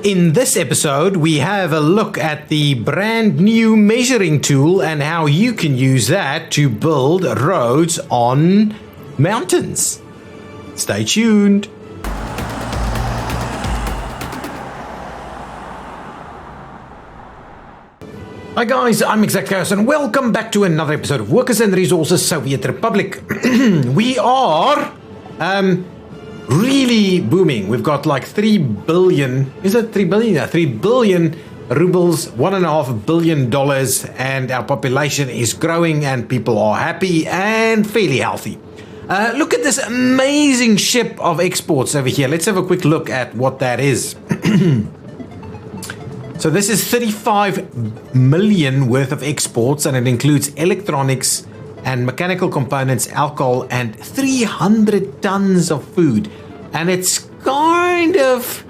In this episode, we have a look at the brand new measuring tool and how you can use that to build roads on mountains. Stay tuned. Hi guys, I'm ExactChaos and welcome back to another episode of Workers and Resources Soviet Republic. We are really booming. We've got like 3 billion, is it 3 billion? Yeah, 3 billion rubles, $1.5 billion, and our population is growing and people are happy and fairly healthy. Look at this amazing ship of exports over here. Let's have a quick look at what that is. So this is 35 million worth of exports, and it includes electronics and mechanical components, alcohol, and 300 tons of food. And it's kind of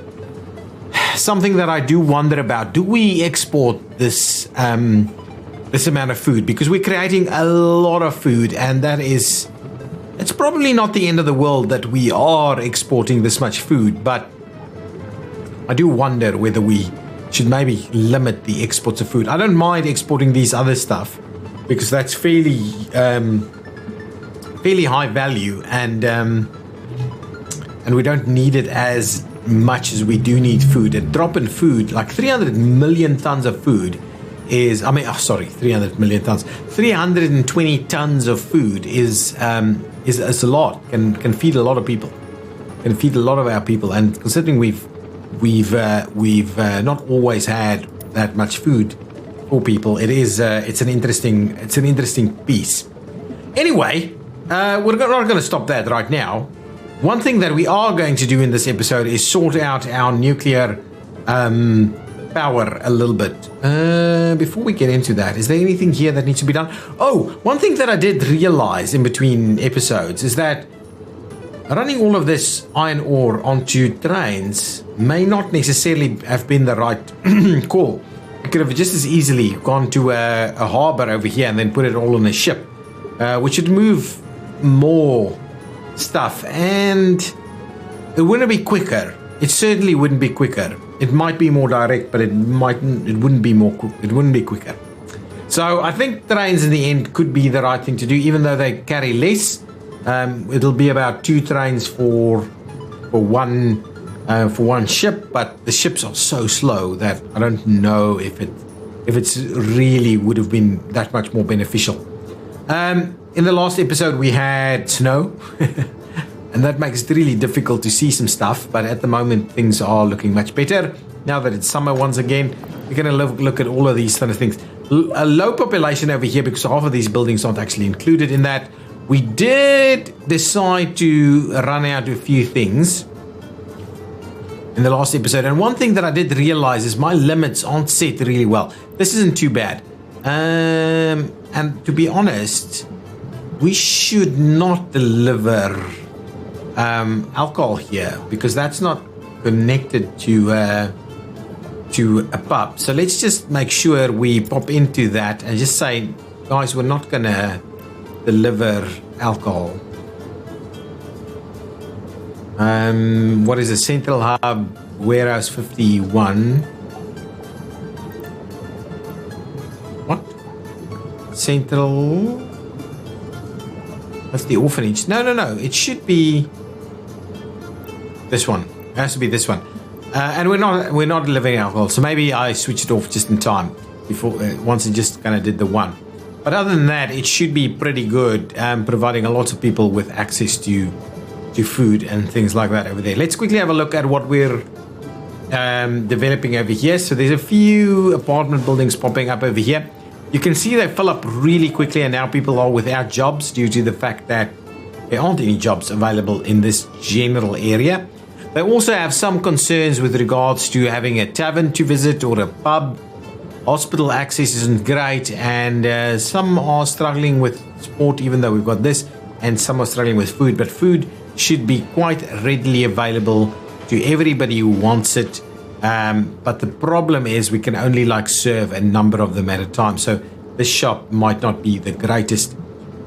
something that I do wonder about. Do we export this this amount of food? Because we're creating a lot of food, and it's probably not the end of the world that we are exporting this much food, but I do wonder whether we should maybe limit the exports of food. I don't mind exporting these other stuff because that's fairly high value, and we don't need it as much as we do need food. A drop in food, like 300 million tons of food is, 300 million tons. 320 tons of food is a lot. Can feed a lot of people. Can feed a lot of our people, and considering we've not always had that much food for people, it's an interesting piece. Anyway, we're not going to stop that right now. One thing that we are going to do in this episode is sort out our nuclear power a little bit. Before we get into that, is there anything here that needs to be done? Oh, one thing that I did realize in between episodes is that running all of this iron ore onto trains may not necessarily have been the right call. We could have just as easily gone to a harbor over here and then put it all on a ship, which would move more stuff, and it wouldn't be quicker. It certainly wouldn't be quicker. It might be more direct, but it wouldn't be quicker. So I think trains in the end could be the right thing to do, even though they carry less. It'll be about 2 trains for one ship, but the ships are so slow that I don't know if it's really would have been that much more beneficial. In the last episode we had snow, and that makes it really difficult to see some stuff, but at the moment things are looking much better. Now that it's summer once again, we're going to look at all of these kind of things. A low population over here because half of these buildings aren't actually included in that. We did decide to run out a few things in the last episode, and one thing that I did realize is my limits aren't set really well. This isn't too bad, and to be honest, we should not deliver alcohol here because that's not connected to a pub. So let's just make sure we pop into that and just say, guys, we're not gonna deliver alcohol. What is a central hub? Warehouse 51. What? Central. That's the orphanage. No. It should be this one. It has to be this one. And we're not delivering alcohol. So maybe I switched it off just in time before once it just kind of did the one. But other than that, it should be pretty good, providing a lot of people with access to food and things like that over there. Let's quickly have a look at what we're developing over here. So there's a few apartment buildings popping up over here. You can see they fill up really quickly, and now people are without jobs due to the fact that there aren't any jobs available in this general area. They also have some concerns with regards to having a tavern to visit or a pub. Hospital access isn't great, and some are struggling with sport, even though we've got this, and some are struggling with food, but food should be quite readily available to everybody who wants it. But the problem is we can only serve a number of them at a time, so this shop might not be the greatest.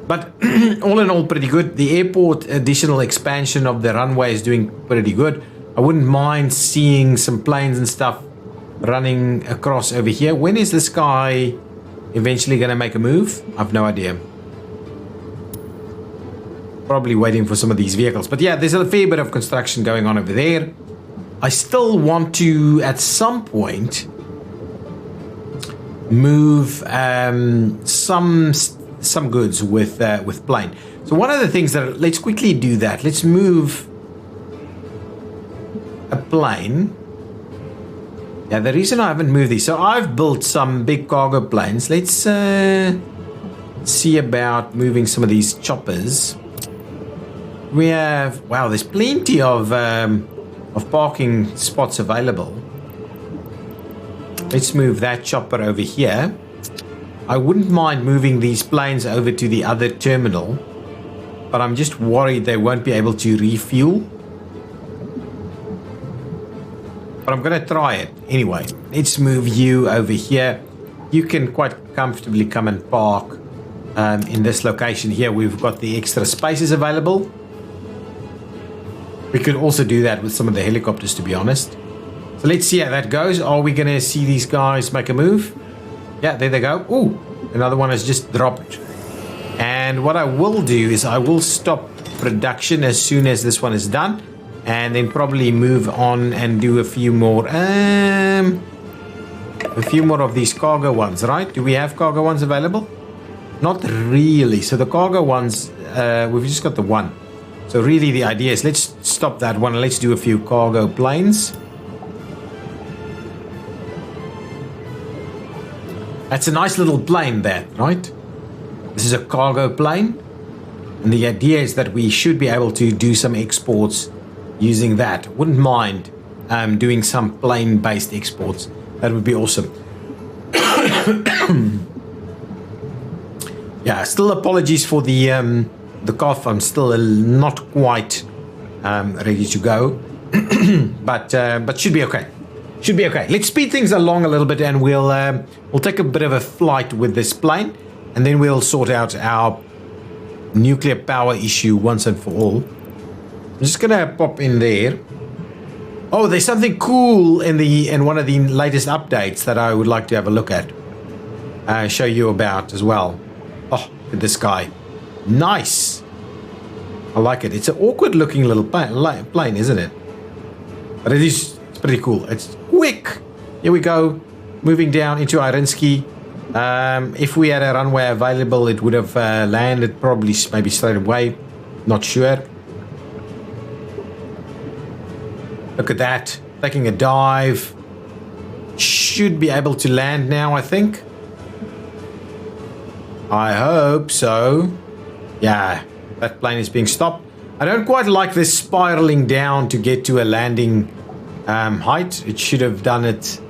But all in all, pretty good. The airport additional expansion of the runway is doing pretty good. I wouldn't mind seeing some planes and stuff running across over here. When is this guy eventually going to make a move? I've no idea. Probably waiting for some of these vehicles. But yeah, there's a fair bit of construction going on over there. I still want to, at some point, move some goods with plane. So one of the things that, let's quickly do that. Let's move a plane. Yeah, the reason I haven't moved these, so I've built some big cargo planes. Let's see about moving some of these choppers. We have, wow, there's plenty of parking spots available. Let's move that chopper over here. I wouldn't mind moving these planes over to the other terminal, but I'm just worried they won't be able to refuel. But I'm going to try it anyway. Let's move you over here. You can quite comfortably come and park in this location here. We've got the extra spaces available. We could also do that with some of the helicopters, to be honest. So let's see how that goes. Are we going to see these guys make a move? Yeah, there they go. Ooh, another one has just dropped. And what I will do is I will stop production as soon as this one is done. And then probably move on and do a few more of these cargo ones, right? Do we have cargo ones available? Not really. So the cargo ones, we've just got the one. So really the idea is let's stop that one and let's do a few cargo planes. That's a nice little plane there, right? This is a cargo plane. And the idea is that we should be able to do some exports using that. Wouldn't mind doing some plane-based exports. That would be awesome. Yeah, still apologies for the cough. I'm still not quite ready to go, but should be okay. Should be okay. Let's speed things along a little bit, and we'll take a bit of a flight with this plane, and then we'll sort out our nuclear power issue once and for all. I'm just gonna pop in there. Oh, there's something cool in one of the latest updates that I would like to have a look at. Show you about as well. Oh, look at this guy. Nice. I like it. It's an awkward looking little plane, isn't it? But it's pretty cool. It's quick. Here we go. Moving down into Irinsky. If we had a runway available, it would have landed probably maybe straight away. Not sure. Look at that. Taking a dive. Should be able to land now, I think. I hope so. Yeah, that plane is being stopped. I don't quite like this spiraling down to get to a landing height. It should have done it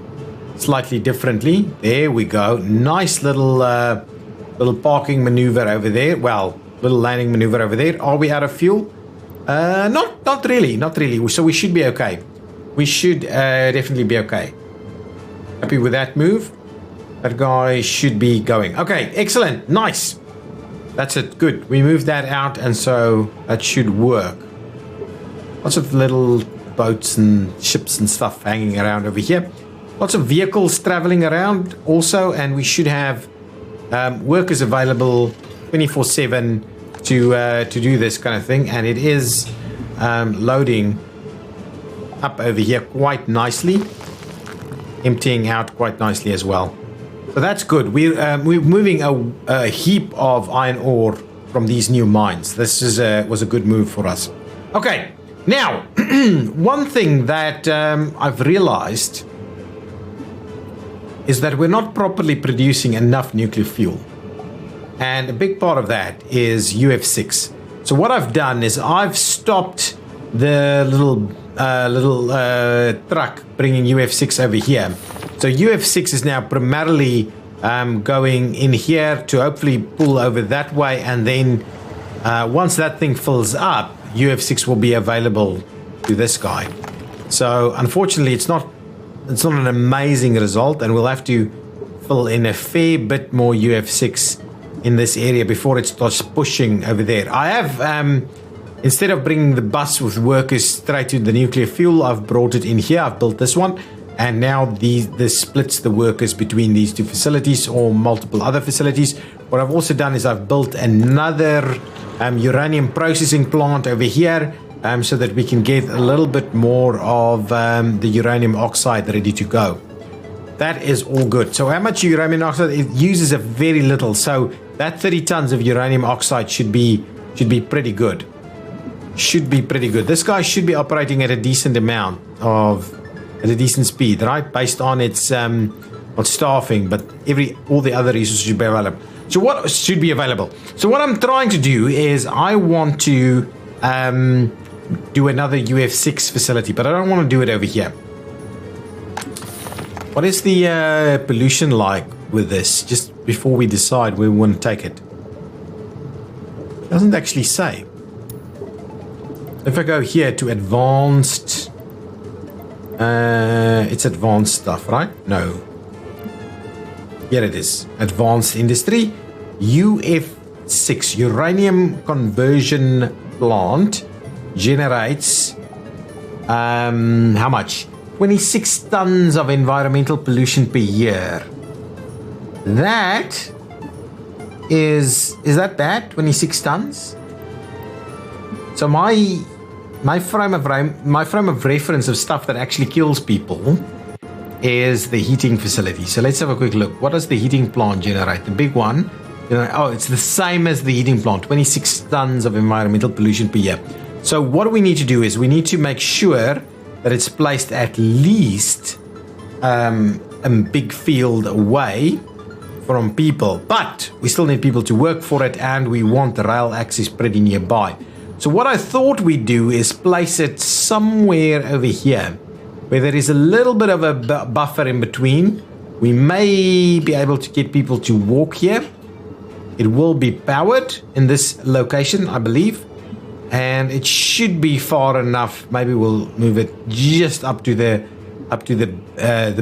slightly differently. There we go. Nice little parking maneuver over there. Well, little landing maneuver over there. Are we out of fuel? Not really. So we should be okay. We should definitely be okay. Happy with that move. That guy should be going. Okay, excellent. Nice. That's it. Good. We moved that out, and so that should work. Lots of little boats and ships and stuff hanging around over here. Lots of vehicles traveling around also, and we should have workers available 24/7 to do this kind of thing. And it is loading up over here quite nicely, emptying out quite nicely as well. So that's good. We're moving a heap of iron ore from these new mines. This was a good move for us. Okay, now one thing that I've realized is that we're not properly producing enough nuclear fuel, and a big part of that is UF6. So what I've done is I've stopped the little truck bringing UF6 over here. So UF6 is now primarily going in here to hopefully pull over that way, and then once that thing fills up, UF6 will be available to this guy. So unfortunately, it's not an amazing result, and we'll have to fill in a fair bit more UF6 in this area before it starts pushing over there. I have instead of bringing the bus with workers straight to the nuclear fuel, I've brought it in here. I've built this one. And now this splits the workers between these two facilities or multiple other facilities. What I've also done is I've built another uranium processing plant over here so that we can get a little bit more of the uranium oxide ready to go. That is all good. So how much uranium oxide? It uses a very little. So that 30 tons of uranium oxide should be pretty good. Should be pretty good. This guy should be operating at a decent amount at a decent speed, right? Based on its not staffing, but all the other resources should be available. So what should be available? So what I'm trying to do is I want to do another UF6 facility, but I don't want to do it over here. What is the pollution like with this? Just before we decide where we want to take it. It doesn't actually say. If I go here to advanced, it's advanced stuff, right? No. Here it is. Advanced industry. UF6, uranium conversion plant, generates how much? 26 tons of environmental pollution per year. That is that bad? 26 tons? So my frame of reference of stuff that actually kills people is the heating facility. So let's have a quick look. What does the heating plant generate? The big one. Oh, it's the same as the heating plant. 26 tons of environmental pollution per year. So what we need to do is we need to make sure that it's placed at least a big field away from people. But we still need people to work for it, and we want the rail access pretty nearby. So what I thought we'd do is place it somewhere over here where there is a little bit of a buffer in between. We may be able to get people to walk here. It will be powered in this location, I believe, and it should be far enough. Maybe we'll move it just up to the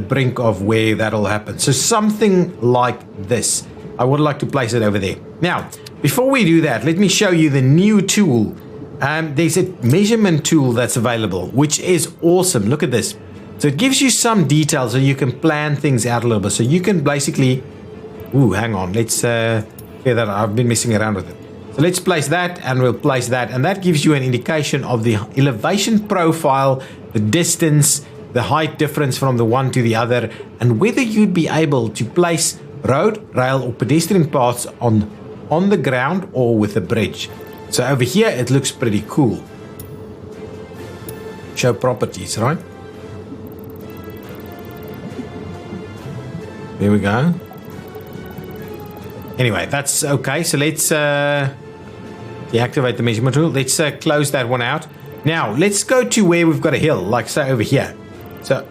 brink of where that'll happen. So something like this. I would like to place it over there. Now, before we do that, let me show you the new tool. There's a measurement tool that's available, which is awesome. Look at this. So it gives you some details so you can plan things out a little bit. So you can basically, hang on. Let's clear that. I've been messing around with it. So let's place that, and we'll place that. And that gives you an indication of the elevation profile, the distance, the height difference from the one to the other, and whether you'd be able to place road, rail, or pedestrian paths on the ground or with a bridge. So over here, it looks pretty cool. Show properties, right? There we go. Anyway, that's okay. So let's deactivate the measurement tool. Let's close that one out. Now, let's go to where we've got a hill, like say over here. So,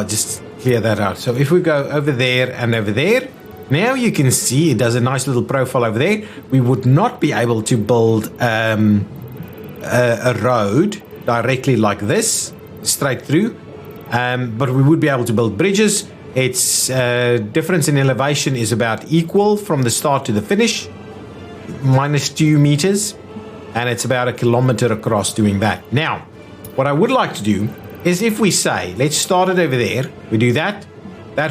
just clear that out. So if we go over there and over there, now you can see it does a nice little profile over there. We would not be able to build a road directly like this, straight through, but we would be able to build bridges. Its difference in elevation is about equal from the start to the finish, -2 meters, and it's about 1 kilometer across doing that. Now, what I would like to do is if we say, let's start it over there, we do that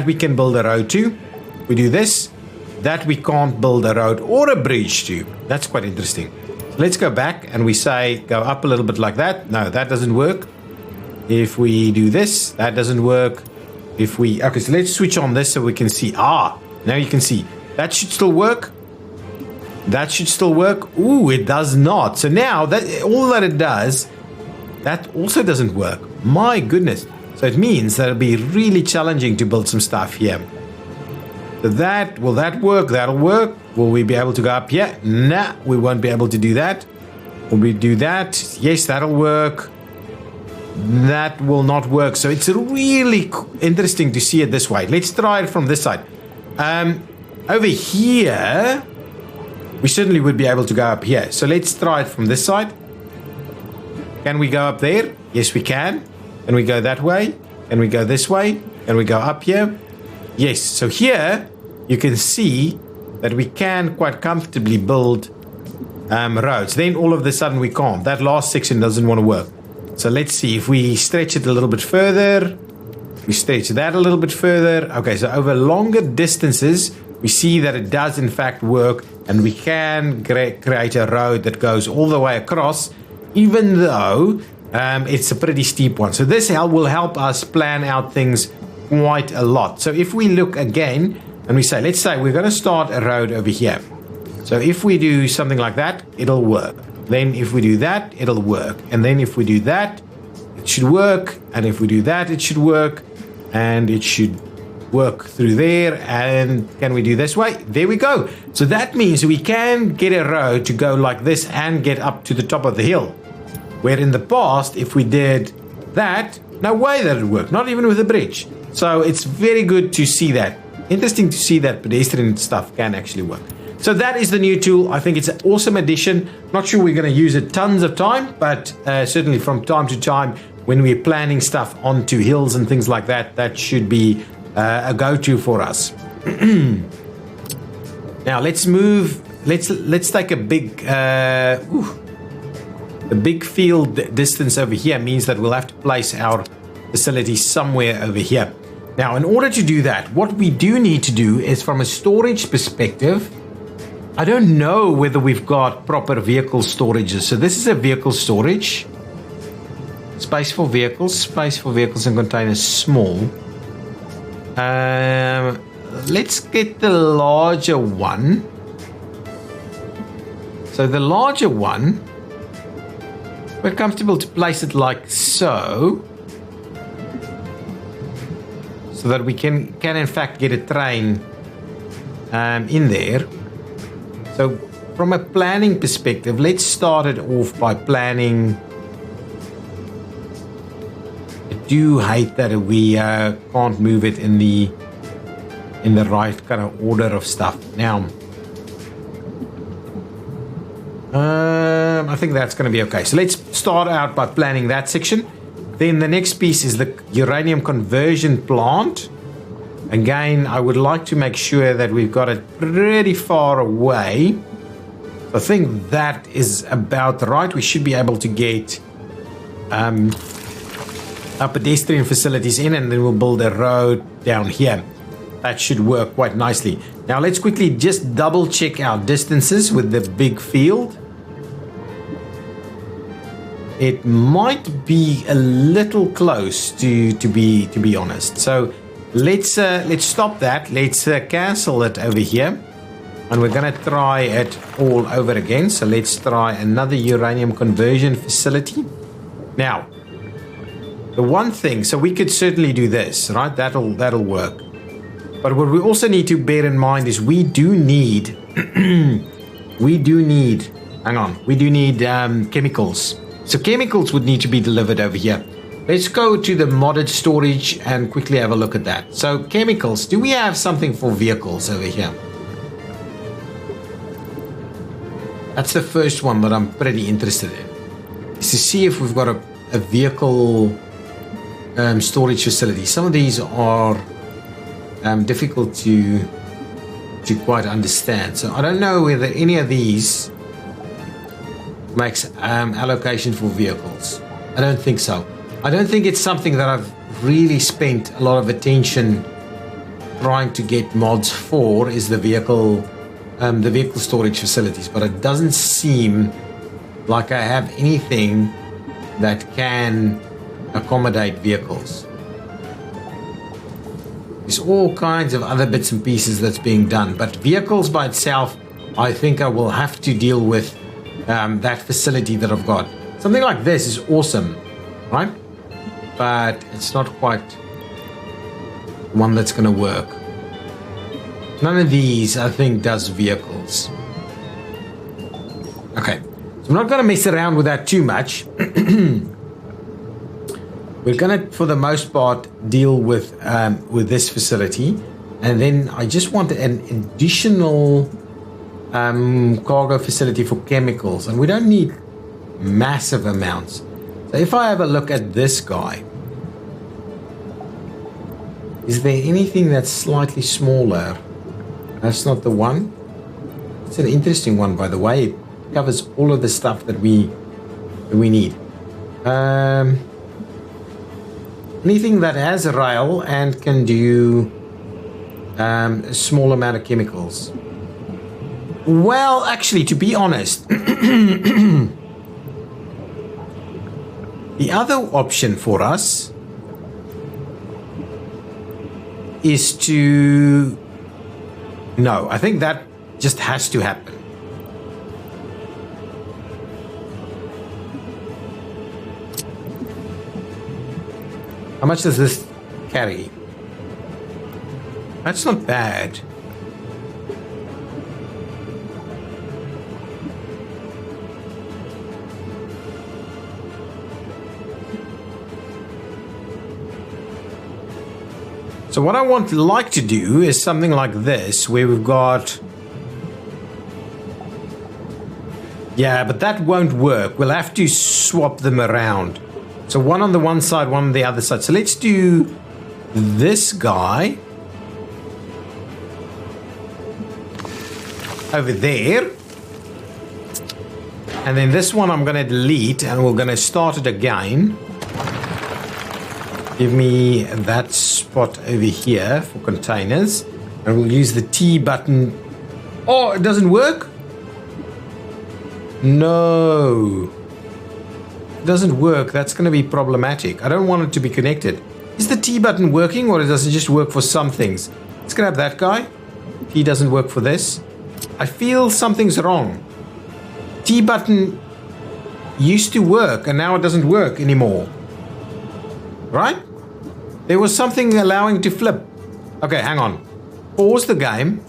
we can build a road to. We do this, that we can't build a road or a bridge to. That's quite interesting. So let's go back and we say, go up a little bit like that. No, that doesn't work. If we do this, that doesn't work. Okay, so let's switch on this so we can see. Now you can see. That should still work. That should still work. Ooh, it does not. So now, all that it does, that also doesn't work. My goodness. So it means that it'll be really challenging to build some stuff here. So will that work? That'll work. Will we be able to go up here? Nah, we won't be able to do that. Will we do that? Yes, that'll work. That will not work. So it's really interesting to see it this way. Let's try it from this side. Over here, we certainly would be able to go up here. So let's try it from this side. Can we go up there? Yes, we can. Can we go that way? Can we go this way? Can we go up here? Yes. So here, you can see that we can quite comfortably build roads. Then all of a sudden we can't. That last section doesn't want to work. So let's see if we stretch it a little bit further. We stretch that a little bit further. Okay, so over longer distances, we see that it does in fact work, and we can create a road that goes all the way across, even though it's a pretty steep one. So this will help us plan out things quite a lot. So if we look again and we say, let's say we're going to start a road over here. So if we do something like that, it'll work. Then if we do that, it'll work. And then if we do that, it should work. And if we do that, it should work. And it should work through there. And can we do this way? There we go. So that means we can get a road to go like this and get up to the top of the hill. Where in the past, if we did that, no way that it would work. Not even with a bridge. So it's very good to see that. Interesting to see that pedestrian stuff can actually work. So that is the new tool. I think it's an awesome addition. Not sure we're going to use it tons of time, but certainly from time to time when we're planning stuff onto hills and things like that, that should be a go-to for us. Now let's move. Let's take a big. The big field distance over here means that we'll have to place our facility somewhere over here. Now, in order to do that, what we do need to do is, from a storage perspective, I don't know whether we've got proper vehicle storages. So this is a vehicle storage. Space for vehicles and containers small. Let's get the larger one. So the larger one, we're comfortable to place it like so. So that we can in fact get a train in there. So from a planning perspective, let's start it off by planning. I do hate that we can't move it in the right kind of order of stuff. Now, I think that's going to be okay. So let's start out by planning that section. Then the next piece is the uranium conversion plant. Again, I would like to make sure that we've got it pretty far away. I think that is about right. We should be able to get our pedestrian facilities in, and then we'll build a road down here. That should work quite nicely. Now let's quickly just double check our distances with the big field. It might be a little close to be honest. So let's stop that. Let's cancel it over here, and we're gonna try it all over again. So let's try another uranium conversion facility. Now, the one thing, so we could certainly do this, right? That'll work. But what we also need to bear in mind is we do need chemicals. So chemicals would need to be delivered over here. Let's go to the modded storage and quickly have a look at that. So chemicals, do we have something for vehicles over here? That's the first one that I'm pretty interested in. Is to see if we've got a vehicle storage facility. Some of these are difficult to quite understand. So I don't know whether any of these makes allocation for vehicles. I don't think so. I don't think it's something that I've really spent a lot of attention trying to get mods for, is the vehicle storage facilities, but it doesn't seem like I have anything that can accommodate vehicles. There's all kinds of other bits and pieces that's being done, but vehicles by itself, I think I will have to deal with that facility that I've got. Something like this is awesome, right? But it's not quite one that's going to work. None of these, I think, does vehicles. Okay, so I'm not going to mess around with that too much. We're going to, for the most part, deal with this facility, and then I just want an additional cargo facility for chemicals, and we don't need massive amounts. So if I have a look at this guy, is there anything that's slightly smaller? That's not the one. It's an interesting one, by the way. covers all of the stuff that we need. Anything that has a rail and can do a small amount of chemicals. Well, actually, to be honest, the other option for us is to... No, I think that just has to happen. How much does this carry? That's not bad. So what I want like to do is something like this, where we've got... Yeah, but that won't work. We'll have to swap them around. So one on the one side, one on the other side. So let's do this guy over there. And then this one I'm going to delete, and we're going to start it again. Give me that spot over here for containers, and we'll use the T button. Oh, it doesn't work? No, it doesn't work. That's going to be problematic. I don't want it to be connected. Is the T button working, or does it just work for some things? Let's grab that guy. T doesn't work for this. I feel something's wrong. T button used to work, and now it doesn't work anymore. Right? There was something allowing to flip. Okay, hang on. Pause the game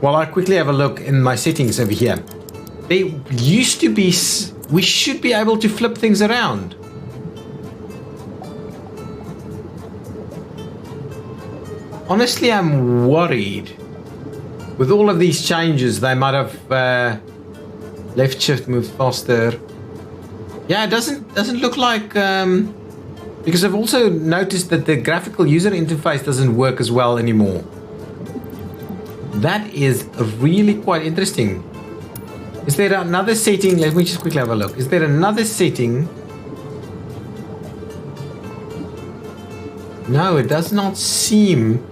while I quickly have a look in my settings over here. There used to be... We should be able to flip things around. Honestly, I'm worried. With all of these changes, they might have left shift moved faster. Yeah, it doesn't look like... because I've also noticed that the graphical user interface doesn't work as well anymore. That is really quite interesting. Is there another setting? Let me just quickly have a look. Is there another setting? No, it does not seem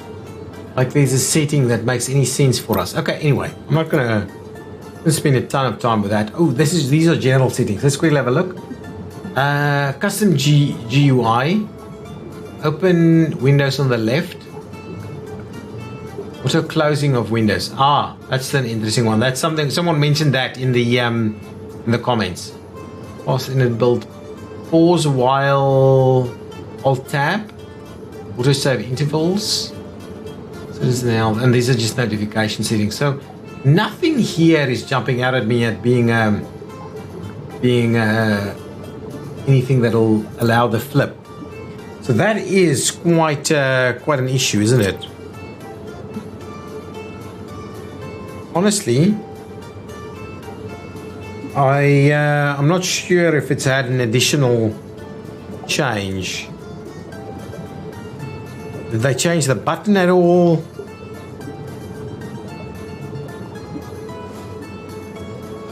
like there's a setting that makes any sense for us. Okay, anyway, I'm not gonna spend a ton of time with that. Oh, these are general settings. Let's quickly have a look. Custom GUI. Open windows on the left. Auto closing of windows. Ah, that's an interesting one. That's something someone mentioned that in the comments. Pause in build. Pause while Alt Tab. Auto save intervals. So this is now, and these are just notification settings. So nothing here is jumping out at me at being anything that'll allow the flip. So that is quite an issue, isn't it? Honestly, I'm not sure if it's had an additional change. Did they change the button at all?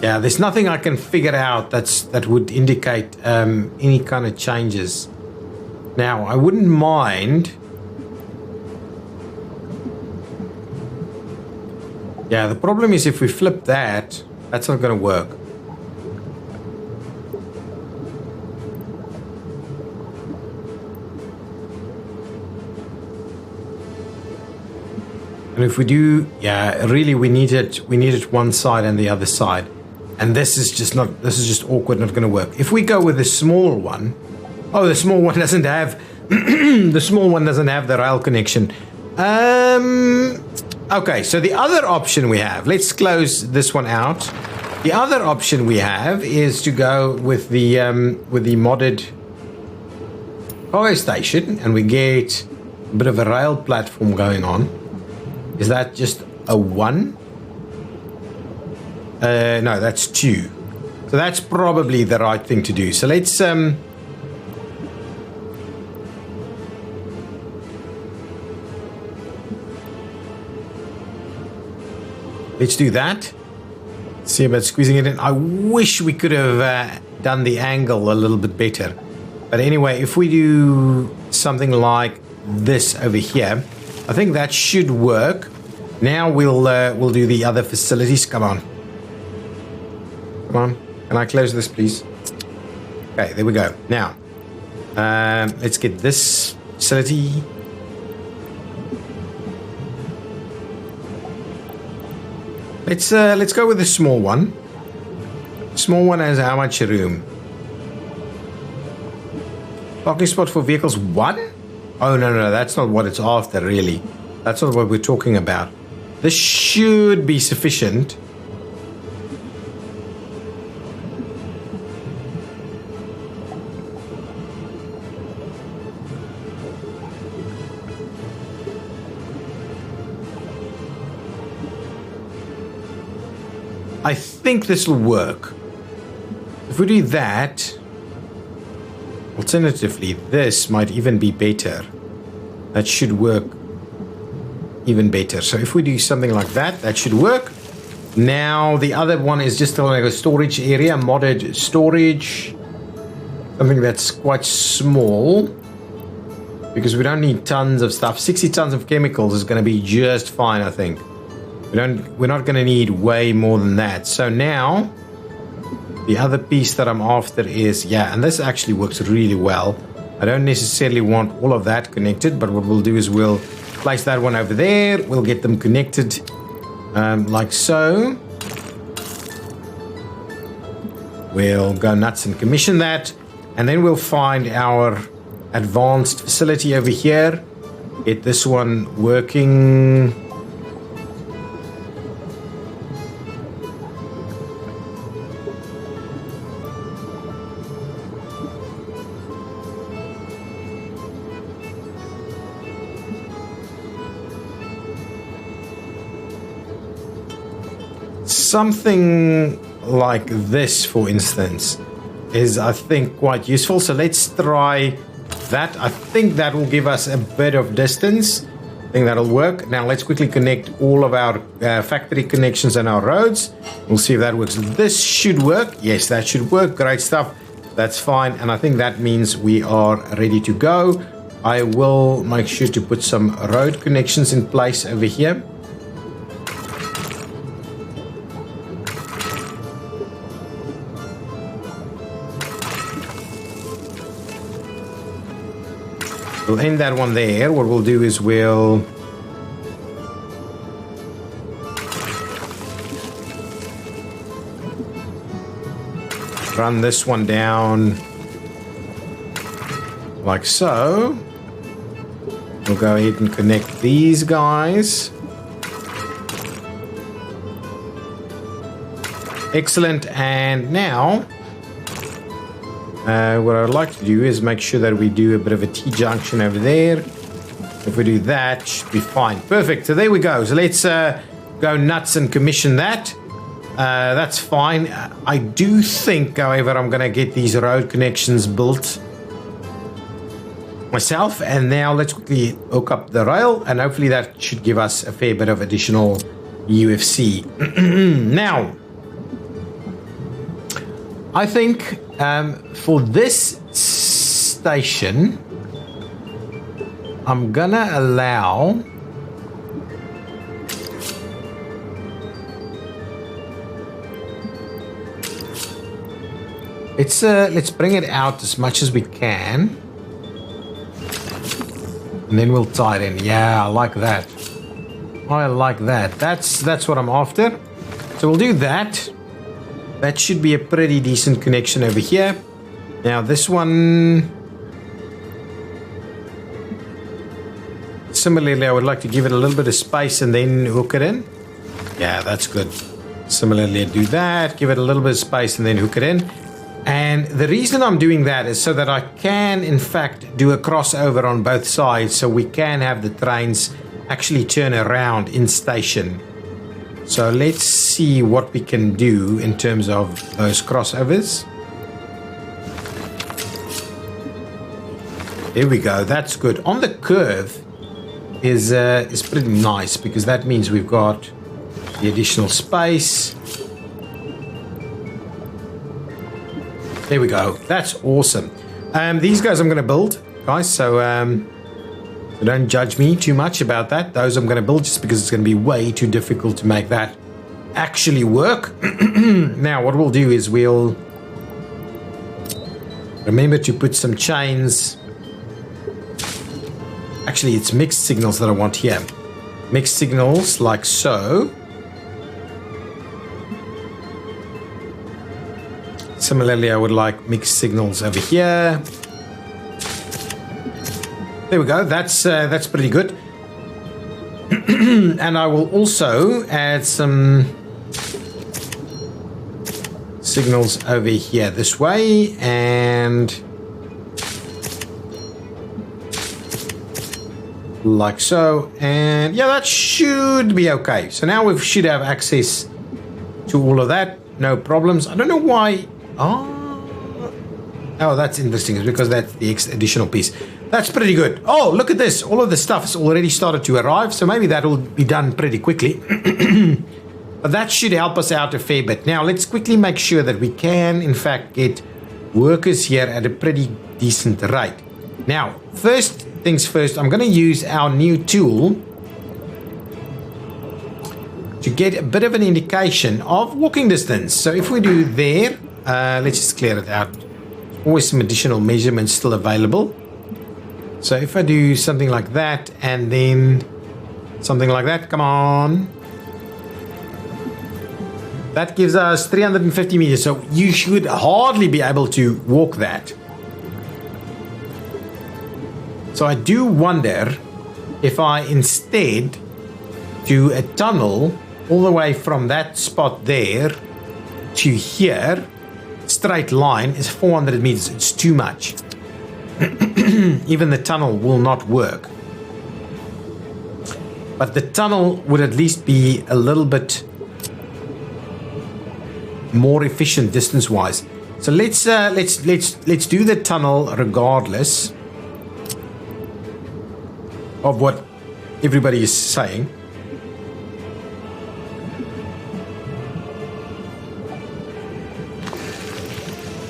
Yeah, there's nothing I can figure out that would indicate any kind of changes. Now, I wouldn't mind. Yeah, the problem is if we flip that, that's not going to work. And if we do, yeah, really we need it one side and the other side. And this is just awkward, not going to work. If we go with the small one, oh, the small one doesn't have the rail connection. Okay, so the other option we have, let's close this one out. The other option we have is to go with the modded cargo station, and we get a bit of a rail platform going on. Is that just a 1? No, that's 2. So that's probably the right thing to do. So let's do that. See about squeezing it in. I wish we could have done the angle a little bit better. But anyway, if we do something like this over here, I think that should work. Now we'll do the other facilities. Come on. Come on. Can I close this, please? Okay, there we go. Now, let's get this facility. Let's go with the small one. Small one has how much room? Parking spot for vehicles 1? Oh, no, that's not what it's after, really. That's not what we're talking about. This should be sufficient. I think this will work. If we do that, alternatively, this might even be better. That should work even better. So if we do something like that, that should work. Now the other one is just like a storage area, modded storage. Something that's quite small, because we don't need tons of stuff. 60 tons of chemicals is going to be just fine, I think. We're not going to need way more than that. So now the other piece that I'm after is, yeah, and this actually works really well. I don't necessarily want all of that connected, but what we'll do is we'll place that one over there. We'll get them connected like so. We'll go nuts and commission that, and then we'll find our advanced facility over here. Get this one working. Something like this, for instance, is, I think, quite useful. So let's try that. I think that will give us a bit of distance. I think that'll work. Now let's quickly connect all of our factory connections and our roads. We'll see if that works. This should work. Yes, that should work. Great stuff. That's fine. And I think that means we are ready to go. I will make sure to put some road connections in place over here. We'll end that one there. What we'll do is we'll run this one down like so. We'll go ahead and connect these guys. Excellent. And now what I'd like to do is make sure that we do a bit of a T-junction over there. If we do that, should be fine. Perfect. So there we go. So let's go nuts and commission that. That's fine. I do think, however, I'm going to get these road connections built myself. And now let's quickly hook up the rail, and hopefully that should give us a fair bit of additional UFC. Now, I think for this station, I'm gonna allow let's bring it out as much as we can, and then we'll tie it in. Yeah, I like that. I like that. That's what I'm after. So we'll do that. That should be a pretty decent connection over here. Now this one, similarly, I would like to give it a little bit of space and then hook it in. Yeah, that's good. Similarly, do that, give it a little bit of space and then hook it in. And the reason I'm doing that is so that I can, in fact, do a crossover on both sides, so we can have the trains actually turn around in station. So let's see what we can do in terms of those crossovers. There we go. That's good. On the curve is pretty nice, because that means we've got the additional space. There we go. That's awesome. These guys I'm going to build, guys. So don't judge me too much about that. Those I'm going to build just because it's going to be way too difficult to make that actually work. Now, what we'll do is we'll remember to put some chains. Actually, it's mixed signals that I want here. Mixed signals like so. Similarly, I would like mixed signals over here. There we go. That's pretty good. And I will also add some signals over here this way, and like so. And yeah, that should be okay. So now we should have access to all of that. No problems. I don't know why. Oh, that's interesting. It's because that's the additional piece. That's pretty good. Oh, look at this. All of the stuff has already started to arrive. So maybe that will be done pretty quickly. But that should help us out a fair bit. Now, let's quickly make sure that we can, in fact, get workers here at a pretty decent rate. Now, first things first, I'm going to use our new tool to get a bit of an indication of walking distance. So if we do there, let's just clear it out. Always some additional measurements still available. So if I do something like that and then something like that, come on. That gives us 350 meters. So you should hardly be able to walk that. So I do wonder if I instead do a tunnel all the way from that spot there to here. Straight line is 400 meters. It's too much. Even the tunnel will not work. But the tunnel would at least be a little bit more efficient distance-wise. So let's do the tunnel regardless of what everybody is saying.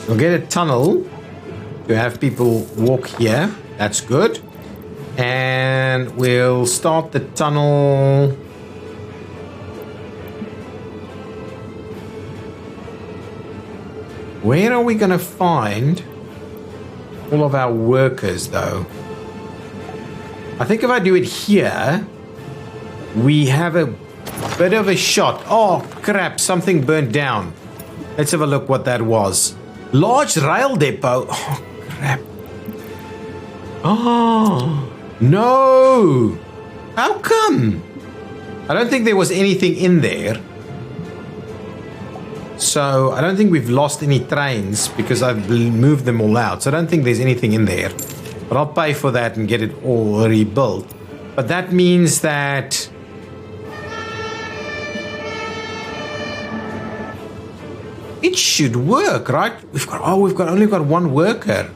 We'll get a tunnel to have people walk here. That's good. And we'll start the tunnel. Where are we going to find all of our workers, though? I think if I do it here, we have a bit of a shot. Oh, crap. Something burnt down. Let's have a look what that was. Large rail depot. Oh, crap. Oh, no. How come? I don't think there was anything in there. So I don't think we've lost any trains because I've moved them all out. So I don't think there's anything in there. But I'll pay for that and get it all rebuilt. But that means that it should work, right? We've only got one worker.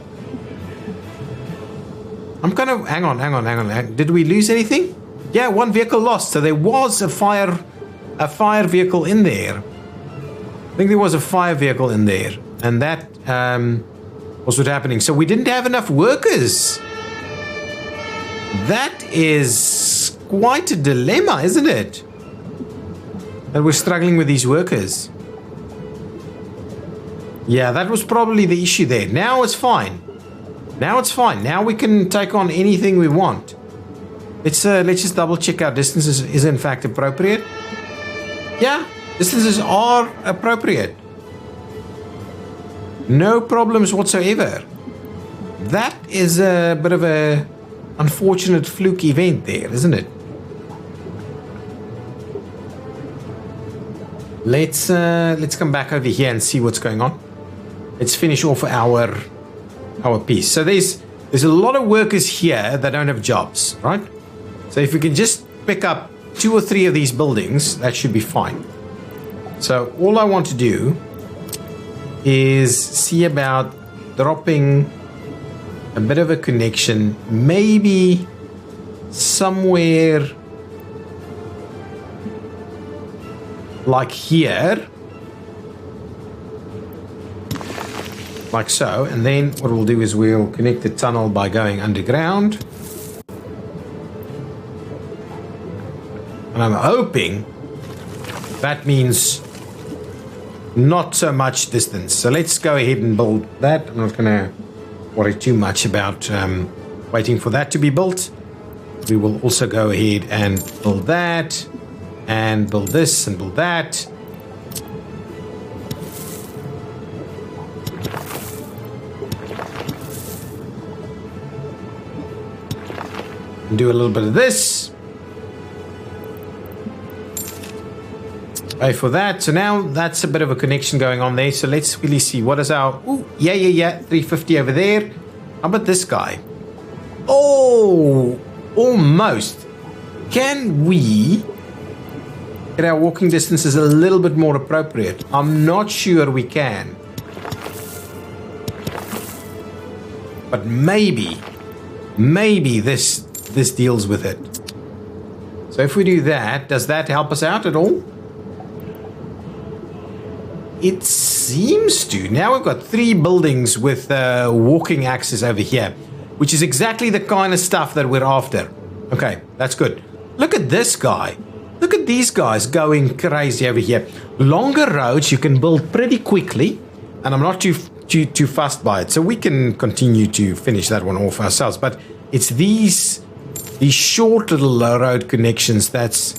I'm kind of hang on. Did we lose anything? Yeah, one vehicle lost. So there was a fire vehicle in there. I think there was a fire vehicle in there, and that was what happening. So we didn't have enough workers. That is quite a dilemma, isn't it? That we're struggling with these workers. Yeah, that was probably the issue there. Now it's fine. Now we can take on anything we want. Let's just double check our distances is in fact appropriate. Yeah, distances are appropriate. No problems whatsoever. That is a bit of a unfortunate fluke event there, isn't it? Let's come back over here and see what's going on. Let's finish off our piece. So there's a lot of workers here that don't have jobs, right? So if we can just pick up 2 or 3 of these buildings, that should be fine. So all I want to do is see about dropping a bit of a connection, maybe somewhere like here. like so. And then what we'll do is we'll connect the tunnel by going underground. And I'm hoping that means not so much distance. So let's go ahead and build that. I'm not going to worry too much about waiting for that to be built. We will also go ahead and build that, and build this, and build that. And do a little bit of this. For that. So now that's a bit of a connection going on there. So let's really see what is our... Ooh, yeah. 350 over there. How about this guy? Oh, almost. Can we get our walking distances a little bit more appropriate? I'm not sure we can. But maybe this deals with it. So if we do that, does that help us out at all? It seems to. Now we've got 3 buildings with walking access over here, which is exactly the kind of stuff that we're after. Okay, that's good. Look at this guy. Look at these guys going crazy over here. Longer roads you can build pretty quickly, and I'm not too fussed by it. So we can continue to finish that one off ourselves. But it's these short little road connections that's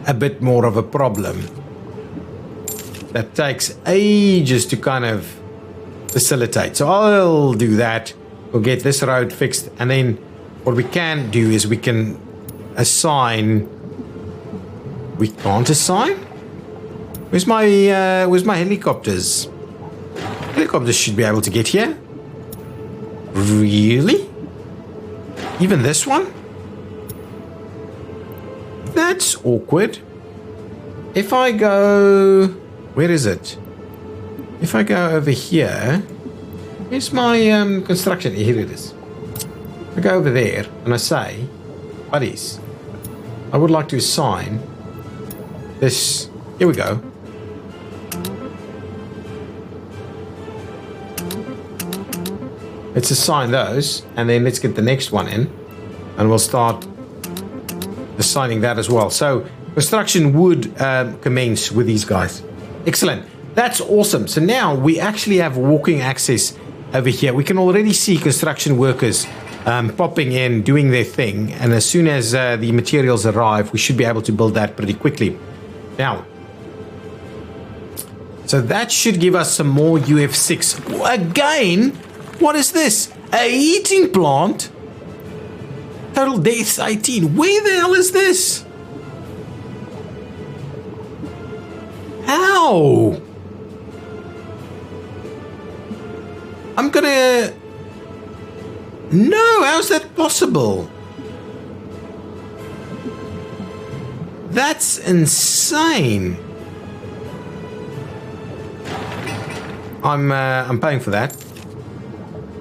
a bit more of a problem. That takes ages to kind of facilitate. So I'll do that. We'll get this road fixed. And then what we can do is we can assign... We can't assign? Where's my helicopters? Helicopters should be able to get here. Really? Even this one? That's awkward. If I go... Where is it? If I go over here, where's my construction? Here it is. I go over there and I say, buddies, I would like to assign this. Here we go. Let's assign those, and then let's get the next one in, and we'll start assigning that as well. So construction would commence with these guys. Excellent. That's awesome. So now we actually have walking access over here. We can already see construction workers popping in, doing their thing. And as soon as the materials arrive, we should be able to build that pretty quickly. Now, so that should give us some more UF6. Again, what is this? A heating plant? Total deaths 18. Where the hell is this? How? I'm gonna... No, how's that possible? That's insane. I'm paying for that.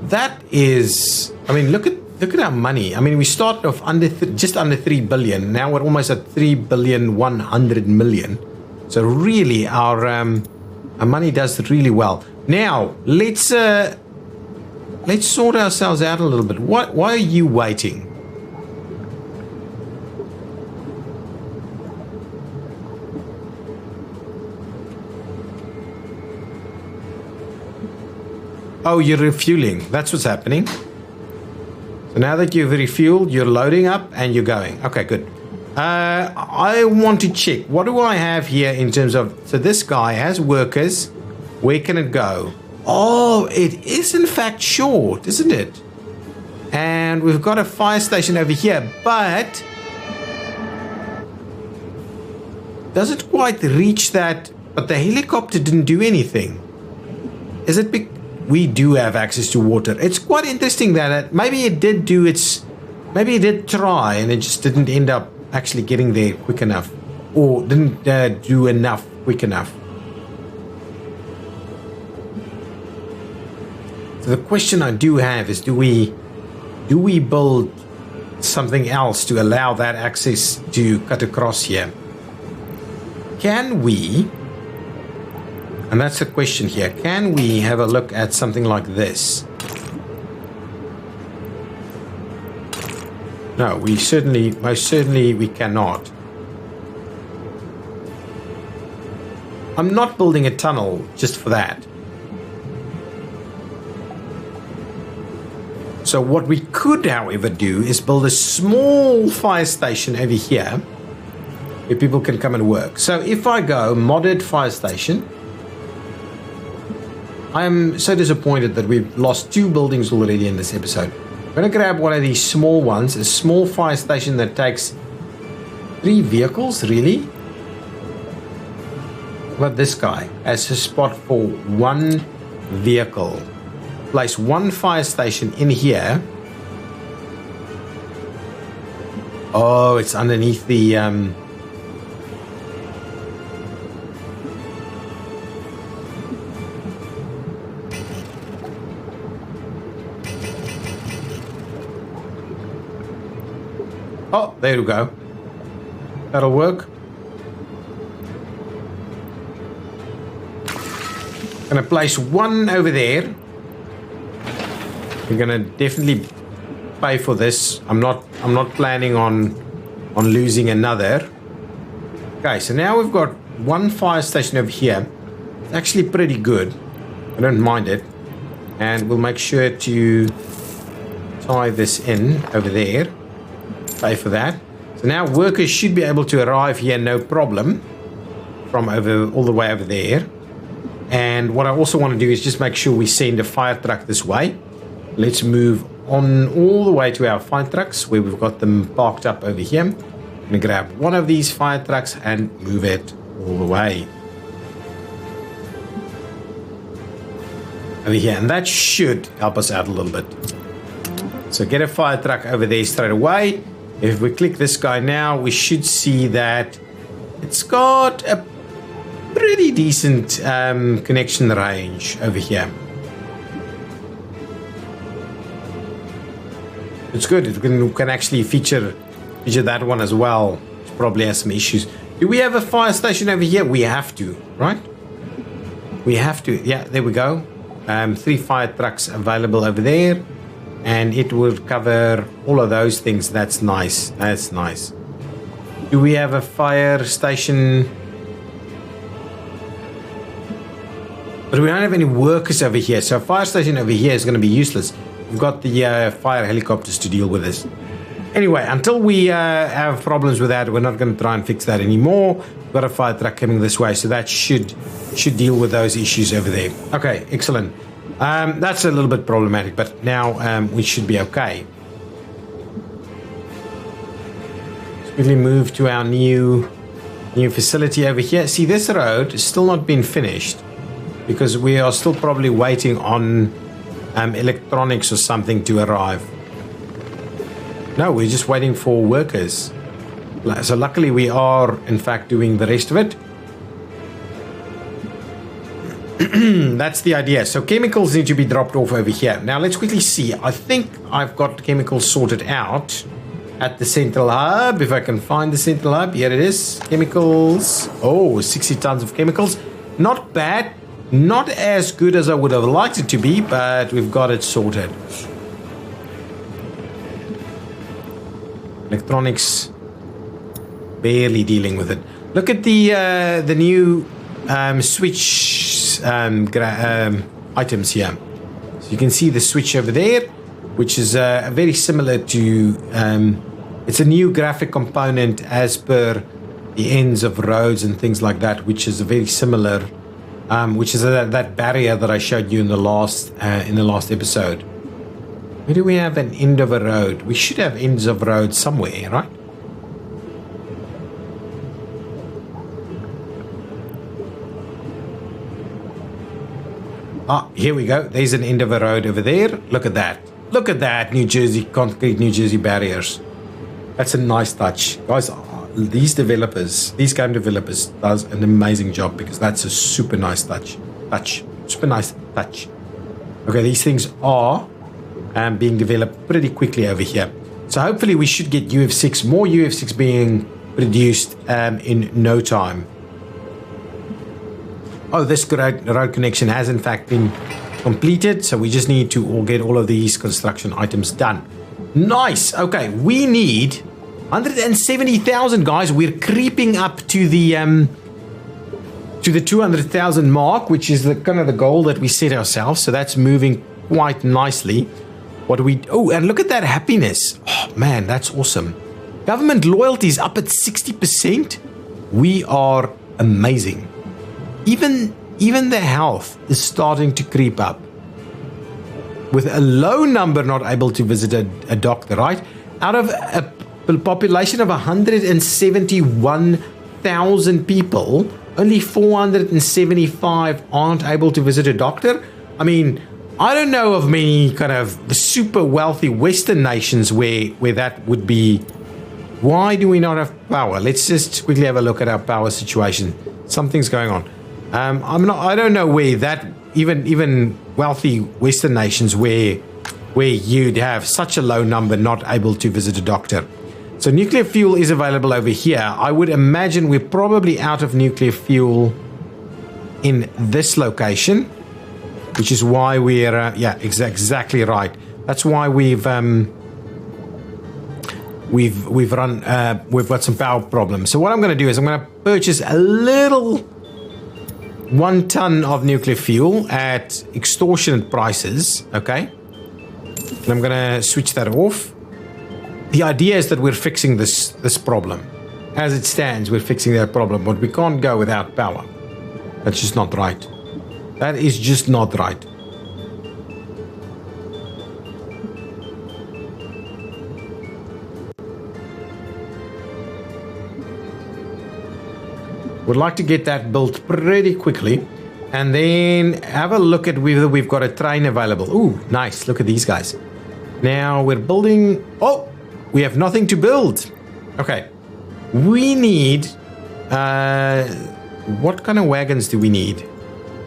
That is... I mean, look at our money. I mean, we started off just under 3 billion. Now we're almost at 3,100,000,000. So really, our money does really well. Now let's sort ourselves out a little bit. Why are you waiting? Oh, you're refueling. That's what's happening. So now that you've refueled, you're loading up and you're going. Okay, good. I want to check. What do I have here in terms of... So this guy has workers. Where can it go? Oh, it is in fact short, isn't it? And we've got a fire station over here, but... Does it quite reach that? But the helicopter didn't do anything. Is it... We do have access to water. It's quite interesting that maybe it did do its... Maybe it did try and it just didn't end up actually getting there quick enough, or didn't do enough quick enough. So the question I do have is, do we build something else to allow that access to cut across here? Can we And that's the question here. Can we have a look at something like this? No, most certainly we cannot. I'm not building a tunnel just for that. So what we could, however, do is build a small fire station over here where people can come and work. So if I go modded fire station, I am so disappointed that we've lost 2 buildings already in this episode. I'm going to grab one of these small ones, a small fire station that takes 3 vehicles, really? What this guy has a spot for 1 vehicle. Place 1 fire station in here. Oh, it's underneath the oh, there we go. That'll work. Gonna place 1 over there. We're gonna definitely pay for this. I'm not planning on losing another. Okay, so now we've got 1 fire station over here. It's actually pretty good. I don't mind it. And we'll make sure to tie this in over there. Pay for that. So now workers should be able to arrive here no problem from all the way over there. And what I also want to do is just make sure we send a fire truck this way. Let's move on all the way to our fire trucks where we've got them parked up over here. I'm going to grab one of these fire trucks and move it all the way over here. And that should help us out a little bit. So get a fire truck over there straight away. If we click this guy now, we should see that it's got a pretty decent connection range over here. It's good. It can actually feature that one as well. It probably has some issues. Do we have a fire station over here? We have to, right? We have to. Yeah, there we go. 3 fire trucks available over there. And it will cover all of those things. That's nice. That's nice. Do we have a fire station? But we don't have any workers over here. So a fire station over here is going to be useless. We've got the fire helicopters to deal with this. Anyway, until we have problems with that, we're not going to try and fix that anymore. We've got a fire truck coming this way, so that should deal with those issues over there. Okay, excellent. That's a little bit problematic, but now we should be okay. Let's quickly move to our new facility over here. See, this road is still not been finished because we are still probably waiting on electronics or something to arrive. No, we're just waiting for workers. So luckily we are in fact doing the rest of it. That's the idea. So chemicals need to be dropped off over here. Now let's quickly see. I think I've got chemicals sorted out at the central hub. If I can find the central hub. Here it is. Chemicals. Oh, 60 tons of chemicals. Not bad. Not as good as I would have liked it to be, but we've got it sorted. Electronics, barely dealing with it. Look at the new switch items here. So you can see the switch over there, which is very similar to. It's a new graphic component as per the ends of roads and things like that, which is a very similar. Which is that barrier that I showed you in the last episode. Where do we have an end of a road? We should have ends of roads somewhere, right? Ah, here we go. There's an end of a road over there. Look at that. Look at that, New Jersey, concrete New Jersey barriers. That's a nice touch. Guys, these game developers does an amazing job because that's a super nice touch. Super nice touch. Okay, these things are being developed pretty quickly over here. So hopefully we should get UF6, more UF6 being produced in no time. Oh, this road connection has in fact been completed. So we just need to get all of these construction items done. Nice. Okay, we need 170,000, guys. We're creeping up to the 200,000 mark, which is the kind of the goal that we set ourselves. So that's moving quite nicely. Oh, and look at that happiness. Oh man, that's awesome. Government loyalty is up at 60%. We are amazing. Even the health is starting to creep up. With a low number not able to visit a doctor, right? Out of a population of 171,000 people, only 475 aren't able to visit a doctor. I mean, I don't know of many kind of super wealthy Western nations where that would be. Why do we not have power? Let's just quickly have a look at our power situation. Something's going on. I don't know where that even wealthy Western nations where you'd have such a low number not able to visit a doctor. So nuclear fuel is available over here. I would imagine we're probably out of nuclear fuel in this location, which is why we're exactly right. That's why we've got some power problems. So what I'm going to do is I'm going to purchase a little 1 ton of nuclear fuel at extortionate prices. Okay, and I'm going to switch that off. The idea is that we're fixing this problem. As it stands, we're fixing that problem, but we can't go without power. That's just not right. That is just not right. Would like to get that built pretty quickly, and then have a look at whether we've got a train available. Ooh, nice. Look at these guys. Now we're building. Oh, we have nothing to build. Okay. We need. What kind of wagons do we need?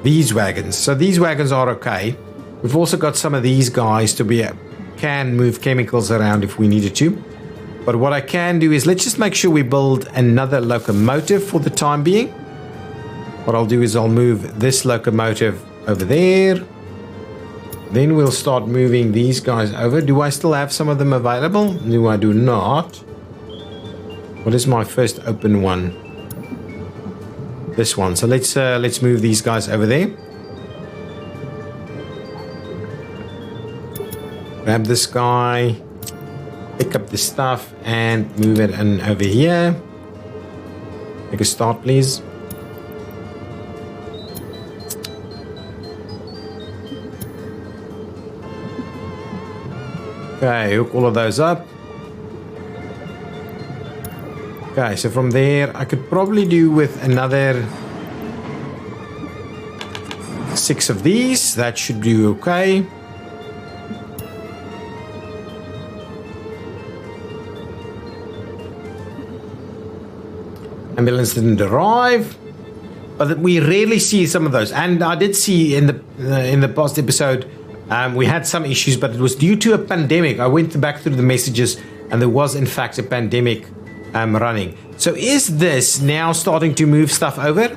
These wagons. So these wagons are okay. We've also got some of these guys to can move chemicals around if we needed to. But what I can do is let's just make sure we build another locomotive for the time being. What I'll do is I'll move this locomotive over there. Then we'll start moving these guys over. Do I still have some of them available? No, I do not. What is my first open one? This one. So let's move these guys over there. Grab this guy. Pick up the stuff and move it in over here. Make a start, please. Okay, hook all of those up. Okay, so from there, I could probably do with another 6 of these. That should do okay. Ambulance didn't arrive, but we rarely see some of those. And I did see in the past episode, we had some issues, but it was due to a pandemic. I went back through the messages, and there was in fact a pandemic running. So is this now starting to move stuff over?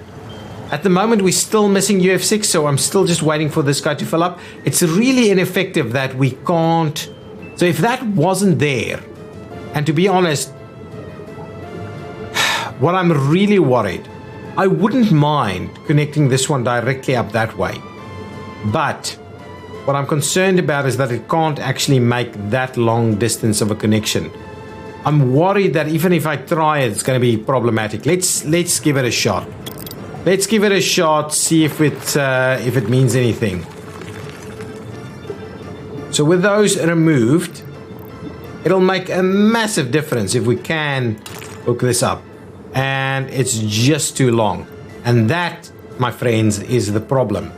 At the moment, we're still missing UF6, so I'm still just waiting for this guy to fill up. It's really ineffective that we can't. So if that wasn't there, and to be honest, what I'm really worried, I wouldn't mind connecting this one directly up that way. But what I'm concerned about is that it can't actually make that long distance of a connection. I'm worried that even if I try it, it's going to be problematic. Let's give it a shot. Let's give it a shot, see if it means anything. So with those removed, it'll make a massive difference if we can hook this up. And it's just too long. And that, my friends, is the problem.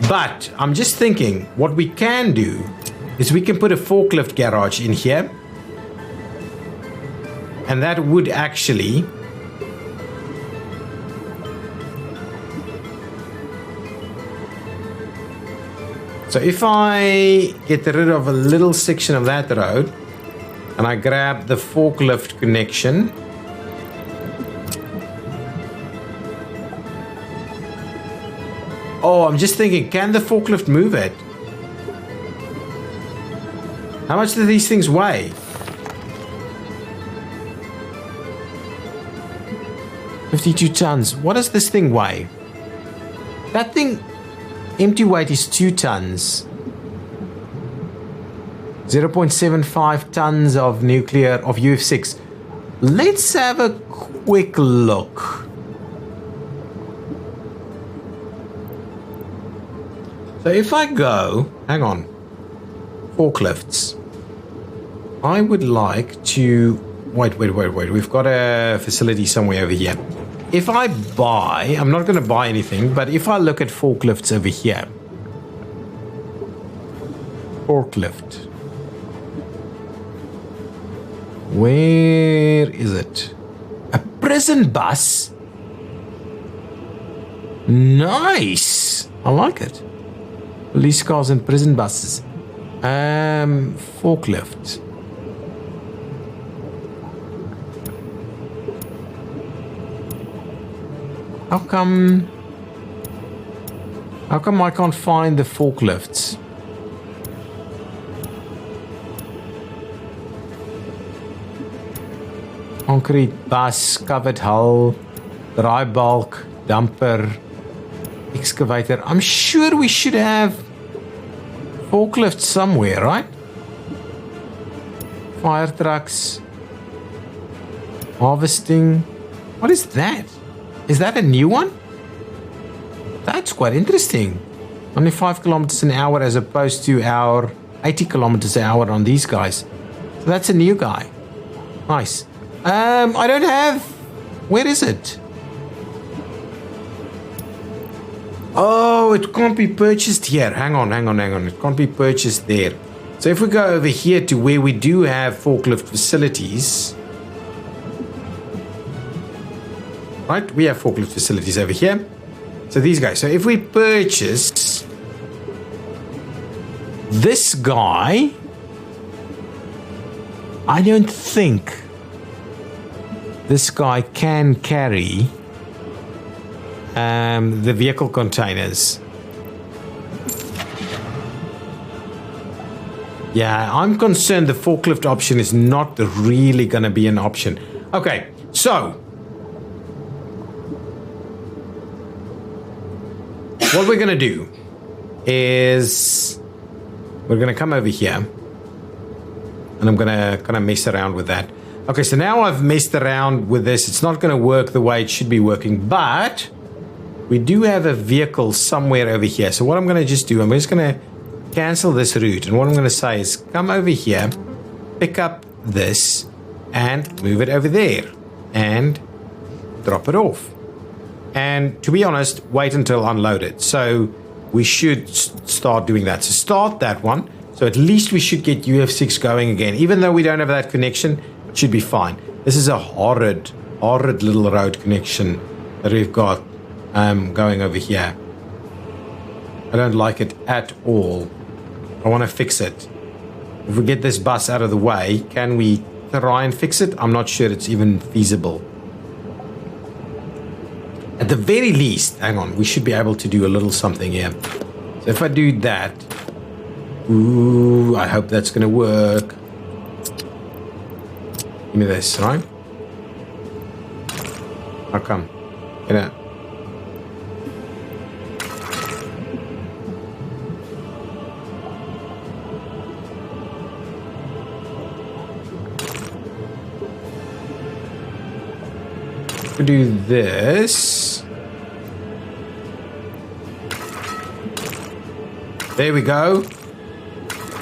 But I'm just thinking, what we can do is we can put a forklift garage in here. And that would actually so if I get rid of a little section of that road and I grab the forklift connection, Oh, I'm just thinking, can the forklift move it? How much do these things weigh? 52 tons. What does this thing weigh? That thing, empty weight is 2 tons. 0.75 tons of nuclear, of UF6. Let's have a quick look. So if I go, hang on, forklifts. I would like to, wait. We've got a facility somewhere over here. If I buy, I'm not going to buy anything, but if I look at forklifts over here. Forklift. Where is it? A prison bus? Nice. I like it. Police cars and prison buses. Forklift. How come I can't find the forklifts? Concrete bus, covered hull, dry bulk, dumper, excavator. I'm sure we should have forklifts somewhere, right? Fire trucks, harvesting. What is that? Is that a new one? That's quite interesting. Only 5 kilometers an hour as opposed to our 80 kilometers an hour on these guys. So that's a new guy. Nice. I don't have... Where is it? Oh, it can't be purchased here. Hang on. It can't be purchased there. So if we go over here to where we do have forklift facilities... Right, we have forklift facilities over here. So these guys. So if we purchase this guy, I don't think this guy can carry the vehicle containers. Yeah, I'm concerned the forklift option is not really going to be an option. Okay, so what we're going to do is we're going to come over here and I'm going to kind of mess around with that. Okay, so now I've messed around with this. It's not going to work the way it should be working, but we do have a vehicle somewhere over here. So what I'm going to just do, I'm just going to cancel this route. And what I'm going to say is come over here, pick up this and move it over there and drop it off. And to be honest, wait until unloaded. So we should start doing that. So start that one. So at least we should get UF6 going again. Even though we don't have that connection, it should be fine. This is a horrid little road connection that we've got going over here. I don't like it at all. I want to fix it. If we get this bus out of the way, can we try and fix it? I'm not sure it's even feasible. At the very least, hang on, we should be able to do a little something here. So if I do that, ooh, I hope that's going to work. Give me this, right? How come? Get we do this. There we go.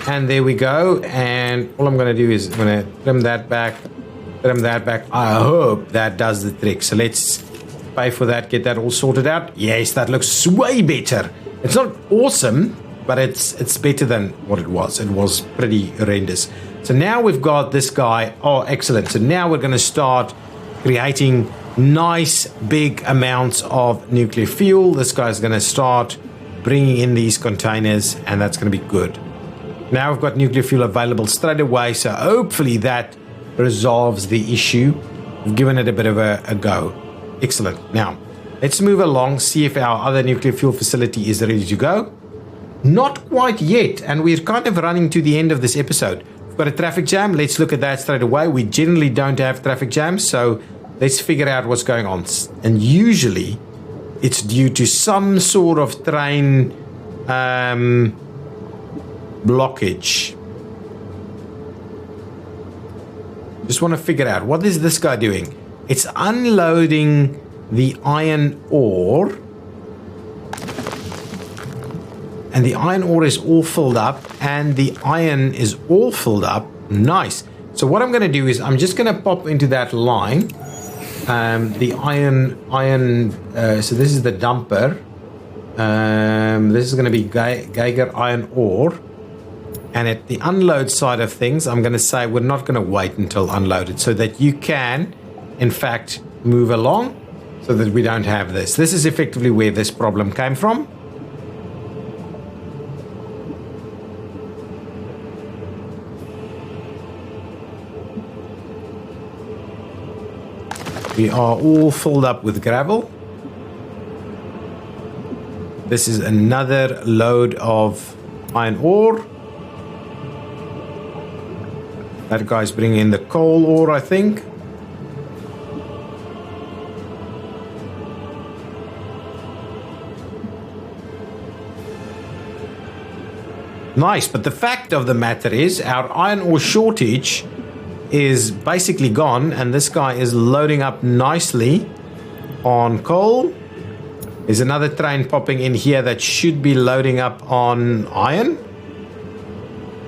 And there we go. And all I'm going to do is I'm going to trim that back. I hope that does the trick. So let's pay for that, get that all sorted out. Yes, that looks way better. It's not awesome, but it's better than what it was. It was pretty horrendous. So now we've got this guy. Oh, excellent. So now we're going to start creating nice big amounts of nuclear fuel. This guy's going to start bringing in these containers, and that's going to be good. Now we've got nuclear fuel available straight away, so hopefully that resolves the issue. We've given it a bit of a go. Excellent. Now, Let's move along, see if our other nuclear fuel facility is ready to go. Not quite yet, and we're kind of running to the end of this episode. We've got a traffic jam. Let's look at that straight away. We generally don't have traffic jams, so let's figure out what's going on. And usually, it's due to some sort of train blockage. Just want to figure out, what is this guy doing? It's unloading the iron ore. And the iron ore is all filled up. And the iron is all filled up. Nice. So what I'm going to do is I'm just going to pop into that line. The iron. So this is the dumper. This is going to be Geiger iron ore. And at the unload side of things, I'm going to say we're not going to wait until unloaded so that you can, in fact, move along so that we don't have this. This is effectively where this problem came from. We are all filled up with gravel. This is another load of iron ore. That guy's bringing in the coal ore, I think. Nice, but the fact of the matter is our iron ore shortage is basically gone, and this guy is loading up nicely on coal. There's another train popping in here that should be loading up on iron.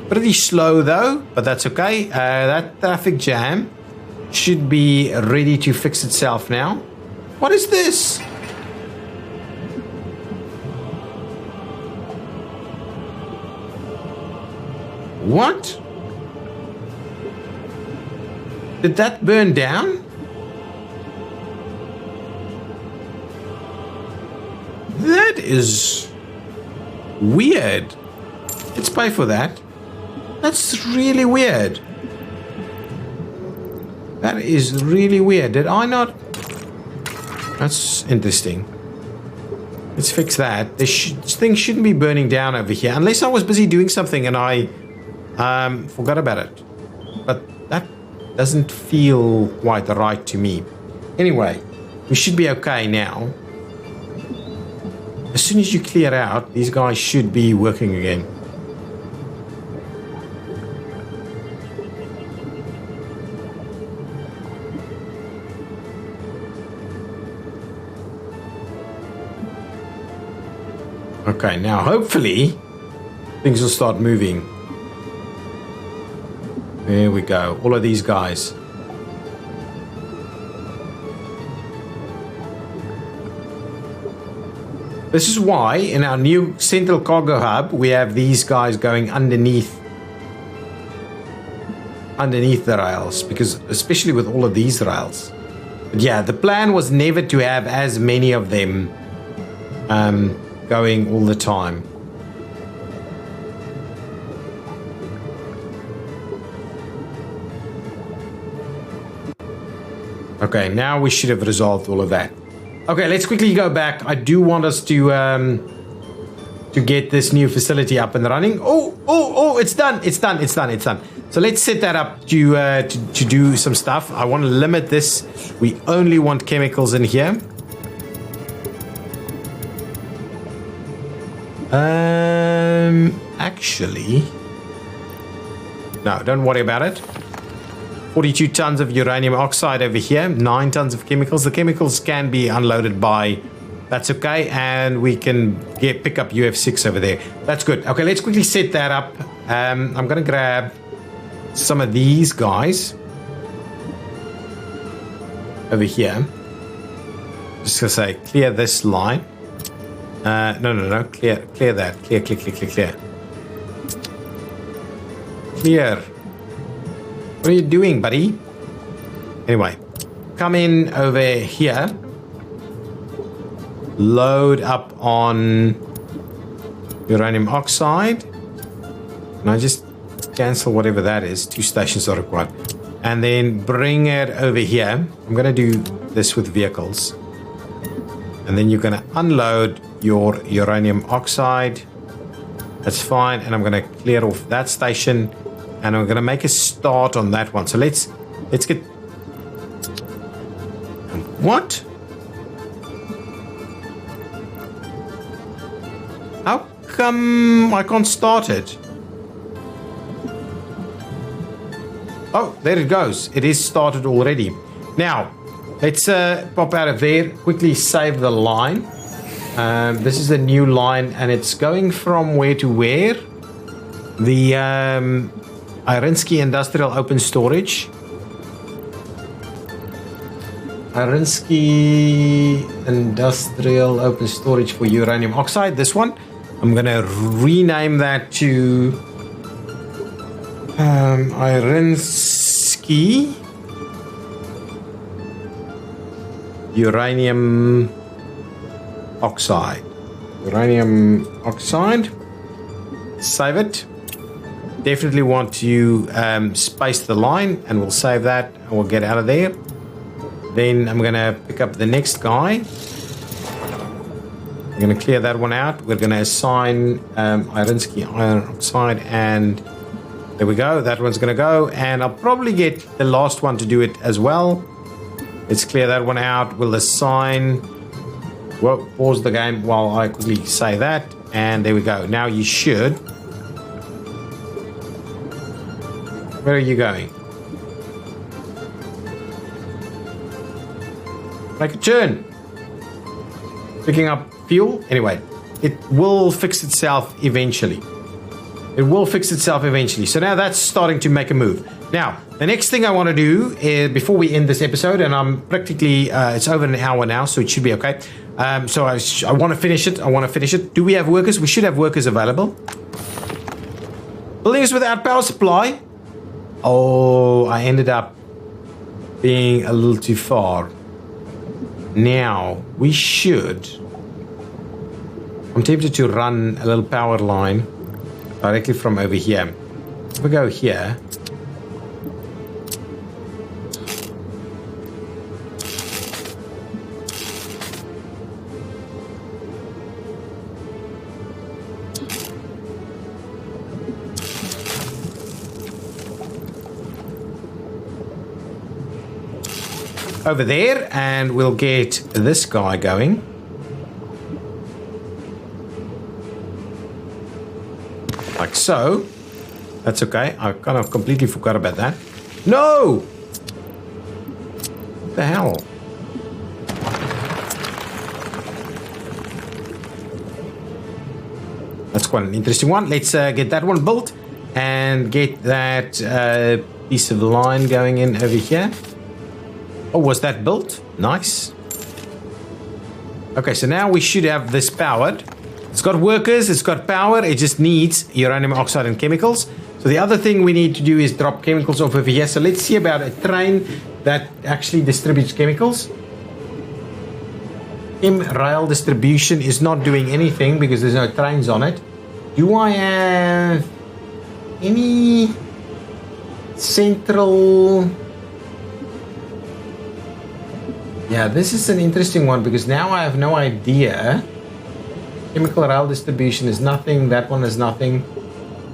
Pretty slow though, but that's okay. That traffic jam should be ready to fix itself now. What is this? What? Did that burn down? That is weird. Let's pay for that. That's really weird. That is really weird. Did I not? That's interesting. Let's fix that. This thing shouldn't be burning down over here. Unless I was busy doing something and I forgot about it. But that doesn't feel quite right to me. Anyway, we should be okay now. As soon as you clear out, these guys should be working again. Okay, now hopefully things will start moving. There we go. All of these guys. This is why in our new central cargo hub we have these guys going underneath the rails, because especially with all of these rails. But yeah, the plan was never to have as many of them going all the time. Okay, now we should have resolved all of that. Okay, let's quickly go back. I do want us to get this new facility up and running. Oh, it's done. So let's set that up to do some stuff. I want to limit this. We only want chemicals in here. Actually, no, don't worry about it. 42 tons of uranium oxide over here, 9 tons of chemicals. The chemicals can be unloaded by, that's okay, and we can pick up UF6 over there. That's good. Okay, let's quickly set that up. I'm going to grab some of these guys over here. Just going to say, clear this line. No. Clear that. Clear. Clear. What are you doing, buddy? Anyway, come in over here. Load up on uranium oxide. And I just cancel whatever that is. 2 stations are required. And then bring it over here. I'm going to do this with vehicles. And And then you're going to unload your uranium oxide. That's fine. And I'm going to clear off that station. And I'm going to make a start on that one. So let's get... What? How come I can't start it? Oh, there it goes. It is started already. Now, let's pop out of there. Quickly save the line. This is a new line, and it's going from where to where? The Irinsky Industrial Open Storage. Irinsky Industrial Open Storage for uranium oxide. This one. I'm going to rename that to Irinsky Uranium Oxide. Uranium Oxide. Save it. Definitely want to space the line, and we'll save that and we'll get out of there. Then I'm going to pick up the next guy. We're going to clear that one out. We're going to assign Irinsky iron oxide, and there we go. That one's going to go, and I'll probably get the last one to do it as well. Let's clear that one out. We'll assign... Well, pause the game while I quickly say that, and there we go. Now you should... Where are you going? Make a turn. Picking up fuel. Anyway, it will fix itself eventually. It will fix itself eventually. So now that's starting to make a move. Now, the next thing I want to do is, before we end this episode, and I'm practically, it's over an hour now, so it should be okay. So I want to finish it. Do we have workers? We should have workers available. Buildings without power supply. Oh, I ended up being a little too far. Now, we should... I'm tempted to run a little power line directly from over here. If we go here... over there, and we'll get this guy going. Like so. That's okay. I kind of completely forgot about that. No! What the hell? That's quite an interesting one. Let's get that one built and get that piece of line going in over here. Oh, was that built? Nice. Okay, so now we should have this powered. It's got workers, it's got power, it just needs uranium oxide and chemicals. So the other thing we need to do is drop chemicals off over here. So let's see about a train that actually distributes chemicals. Rail distribution is not doing anything because there's no trains on it. Do I have any central... Yeah, this is an interesting one because now I have no idea. Chemical rail distribution is nothing. That one is nothing.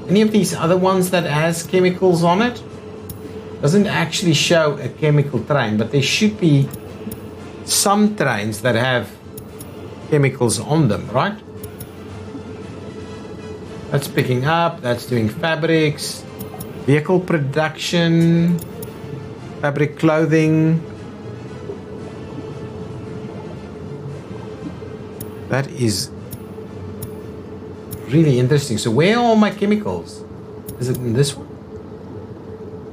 Any of these other ones that has chemicals on it doesn't actually show a chemical train, but there should be some trains that have chemicals on them, right? That's picking up. That's doing fabrics, vehicle production, fabric clothing. That is really interesting. So where are all my chemicals? Is it in this one?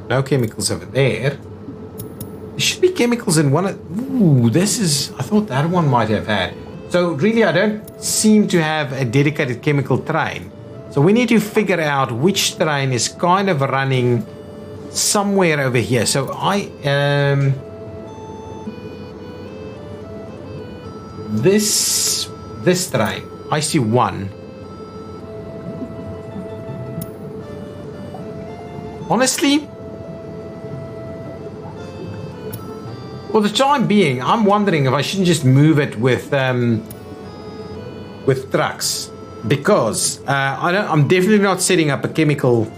No chemicals over there. There should be chemicals in one of... Ooh, this is... I thought that one might have had. So really I don't seem to have a dedicated chemical train. So we need to figure out which train is kind of running somewhere over here. So I am... This train, I see one. Honestly, For the time being, I'm wondering if I shouldn't just move it with trucks, because I'm definitely not setting up a chemical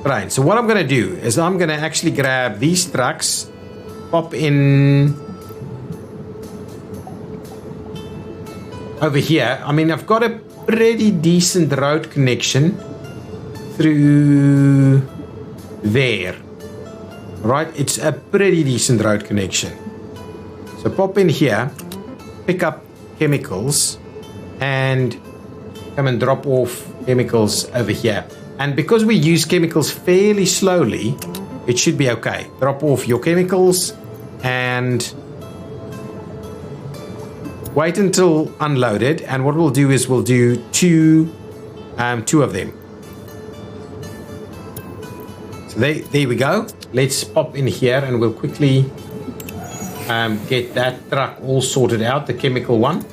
train. So what I'm going to do is I'm going to actually grab these trucks, pop in over here. I mean, I've got a pretty decent road connection through there, right? It's a pretty decent road connection. So pop in here, pick up chemicals, and come and drop off chemicals over here. And because we use chemicals fairly slowly, it should be okay. Drop off your chemicals and wait until unloaded. And what we'll do is we'll do two of them. So there we go. Let's pop in here and we'll quickly get that truck all sorted out, the chemical one.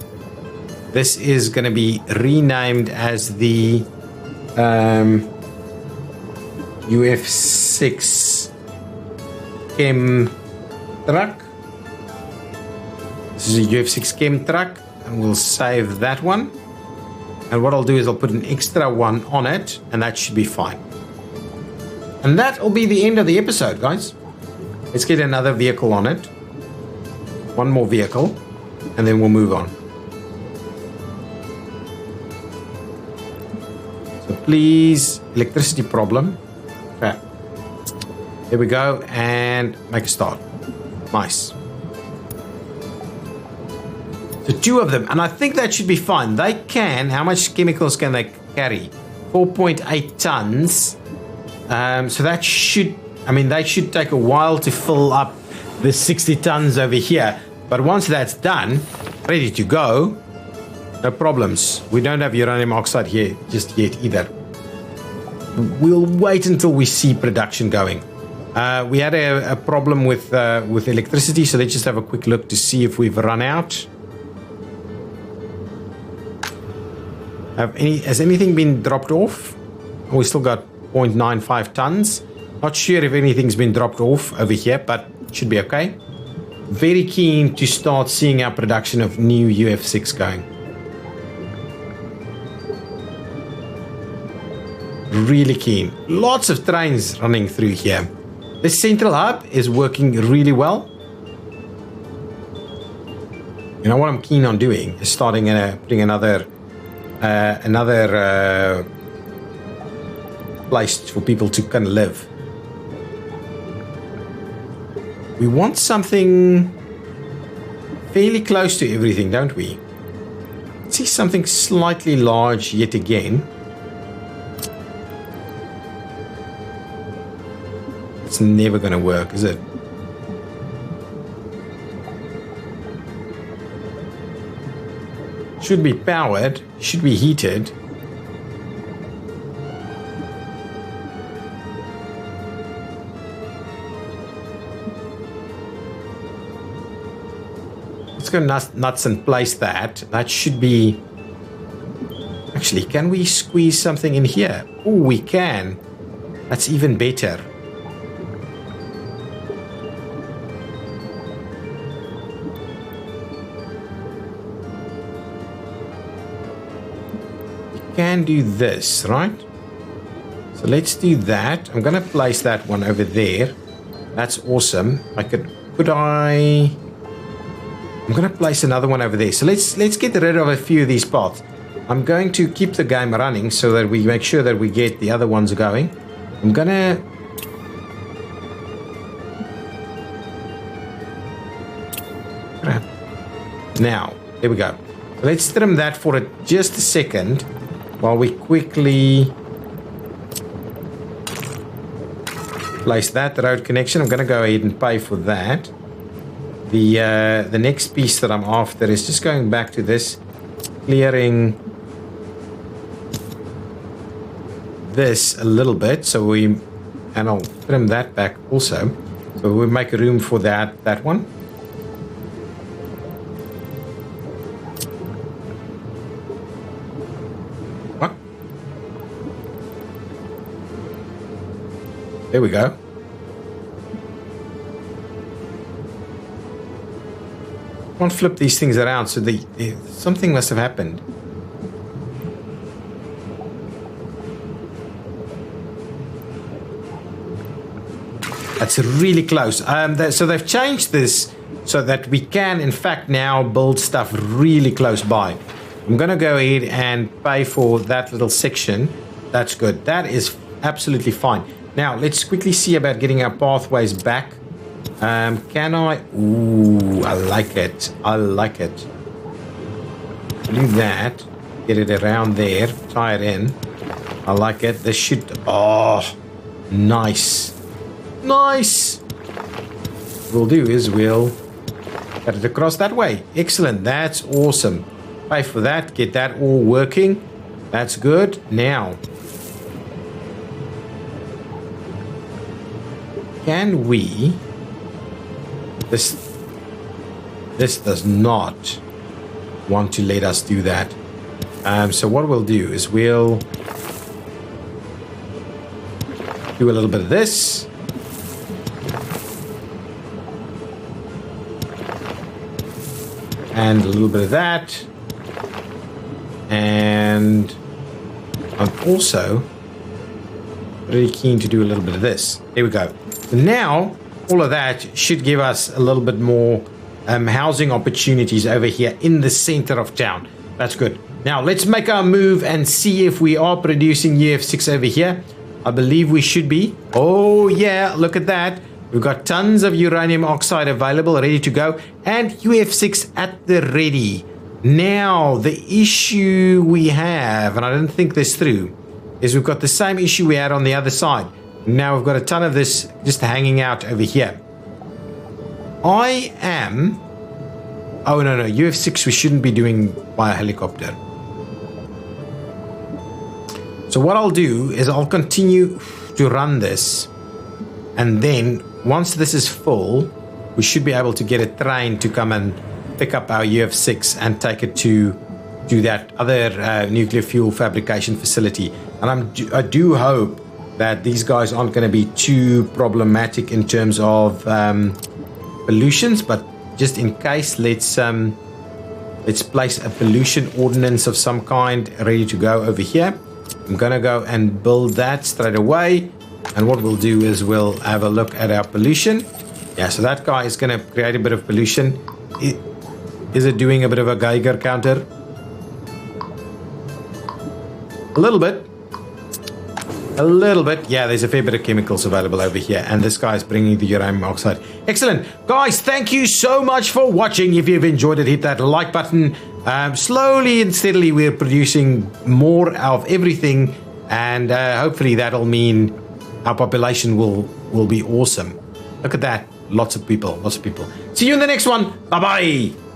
This is going to be renamed as the UF6 Chem truck. This is a UF6 Chem truck, and we'll save that one. And what I'll do is I'll put an extra one on it, and that should be fine. And that will be the end of the episode, guys. Let's get another vehicle on it. One more vehicle, and then we'll move on. So please, electricity problem. Okay. There we go, and make a start. Nice. So two of them, and I think that should be fine. They can, how much chemicals can they carry? 4.8 tons. So that should, I mean, they should take a while to fill up the 60 tons over here. But once that's done, ready to go, no problems. We don't have uranium oxide here just yet either. We'll wait until we see production going. We had a problem with electricity, so let's just have a quick look to see if we've run out. Has anything been dropped off? We still got 0.95 tons. Not sure if anything's been dropped off over here, but it should be okay. Very keen to start seeing our production of new UF6 going. Really keen. Lots of trains running through here. The central hub is working really well. You know what I'm keen on doing is starting putting another place for people to kind of live. We want something fairly close to everything, don't we? Let's see something slightly large yet again. It's never going to work, is it? Should be powered, should be heated. Let's go nuts and place that. That should be... Actually, can we squeeze something in here? Oh, we can. That's even better. Can do this, right? So let's do that. I'm gonna place that one over there. That's awesome. I'm gonna place another one over there. So let's get rid of a few of these paths. I'm going to keep the game running so that we make sure that we get the other ones going. I'm gonna now, there we go. Let's trim that for just a second. While we quickly place that road connection, I'm going to go ahead and pay for that. The next piece that I'm after is just going back to this, clearing this a little bit. And I'll trim that back also. So we'll make room for that one. There we go. Can't flip these things around, so something must have happened. That's really close. So they've changed this so that we can, in fact, now build stuff really close by. I'm going to go ahead and pay for that little section. That's good. That is absolutely fine. Now, let's quickly see about getting our pathways back. Can I? Ooh, I like it. I like it. Do that. Get it around there. Tie it in. I like it. This should... Oh, nice. Nice. What we'll do is we'll cut it across that way. Excellent. That's awesome. Pay for that. Get that all working. That's good. Now, can we... This does not want to let us do that. So what we'll do is we'll do a little bit of this. And a little bit of that. And I'm also really keen to do a little bit of this. There we go. So now, all of that should give us a little bit more housing opportunities over here in the center of town. That's good. Now, let's make our move and see if we are producing UF6 over here. I believe we should be. Oh, yeah, look at that. We've got tons of uranium oxide available, ready to go, and UF6 at the ready. Now, the issue we have, and I didn't think this through, is we've got the same issue we had on the other side. Now we've got a ton of this just hanging out over here. I am... Oh, no, UF6 we shouldn't be doing by a helicopter. So what I'll do is I'll continue to run this, and then once this is full, we should be able to get a train to come and pick up our UF6 and take it to that other nuclear fuel fabrication facility. And I do hope that these guys aren't going to be too problematic in terms of pollutions, but just in case, let's place a pollution ordinance of some kind ready to go over here. I'm going to go and build that straight away. And what we'll do is we'll have a look at our pollution. Yeah, so that guy is going to create a bit of pollution. Is it doing a bit of a Geiger counter? A little bit. A little bit. Yeah, there's a fair bit of chemicals available over here. And this guy is bringing the uranium oxide. Excellent. Guys, thank you so much for watching. If you've enjoyed it, hit that like button. Slowly and steadily, we're producing more of everything. And hopefully that'll mean our population will be awesome. Look at that. Lots of people. Lots of people. See you in the next one. Bye-bye.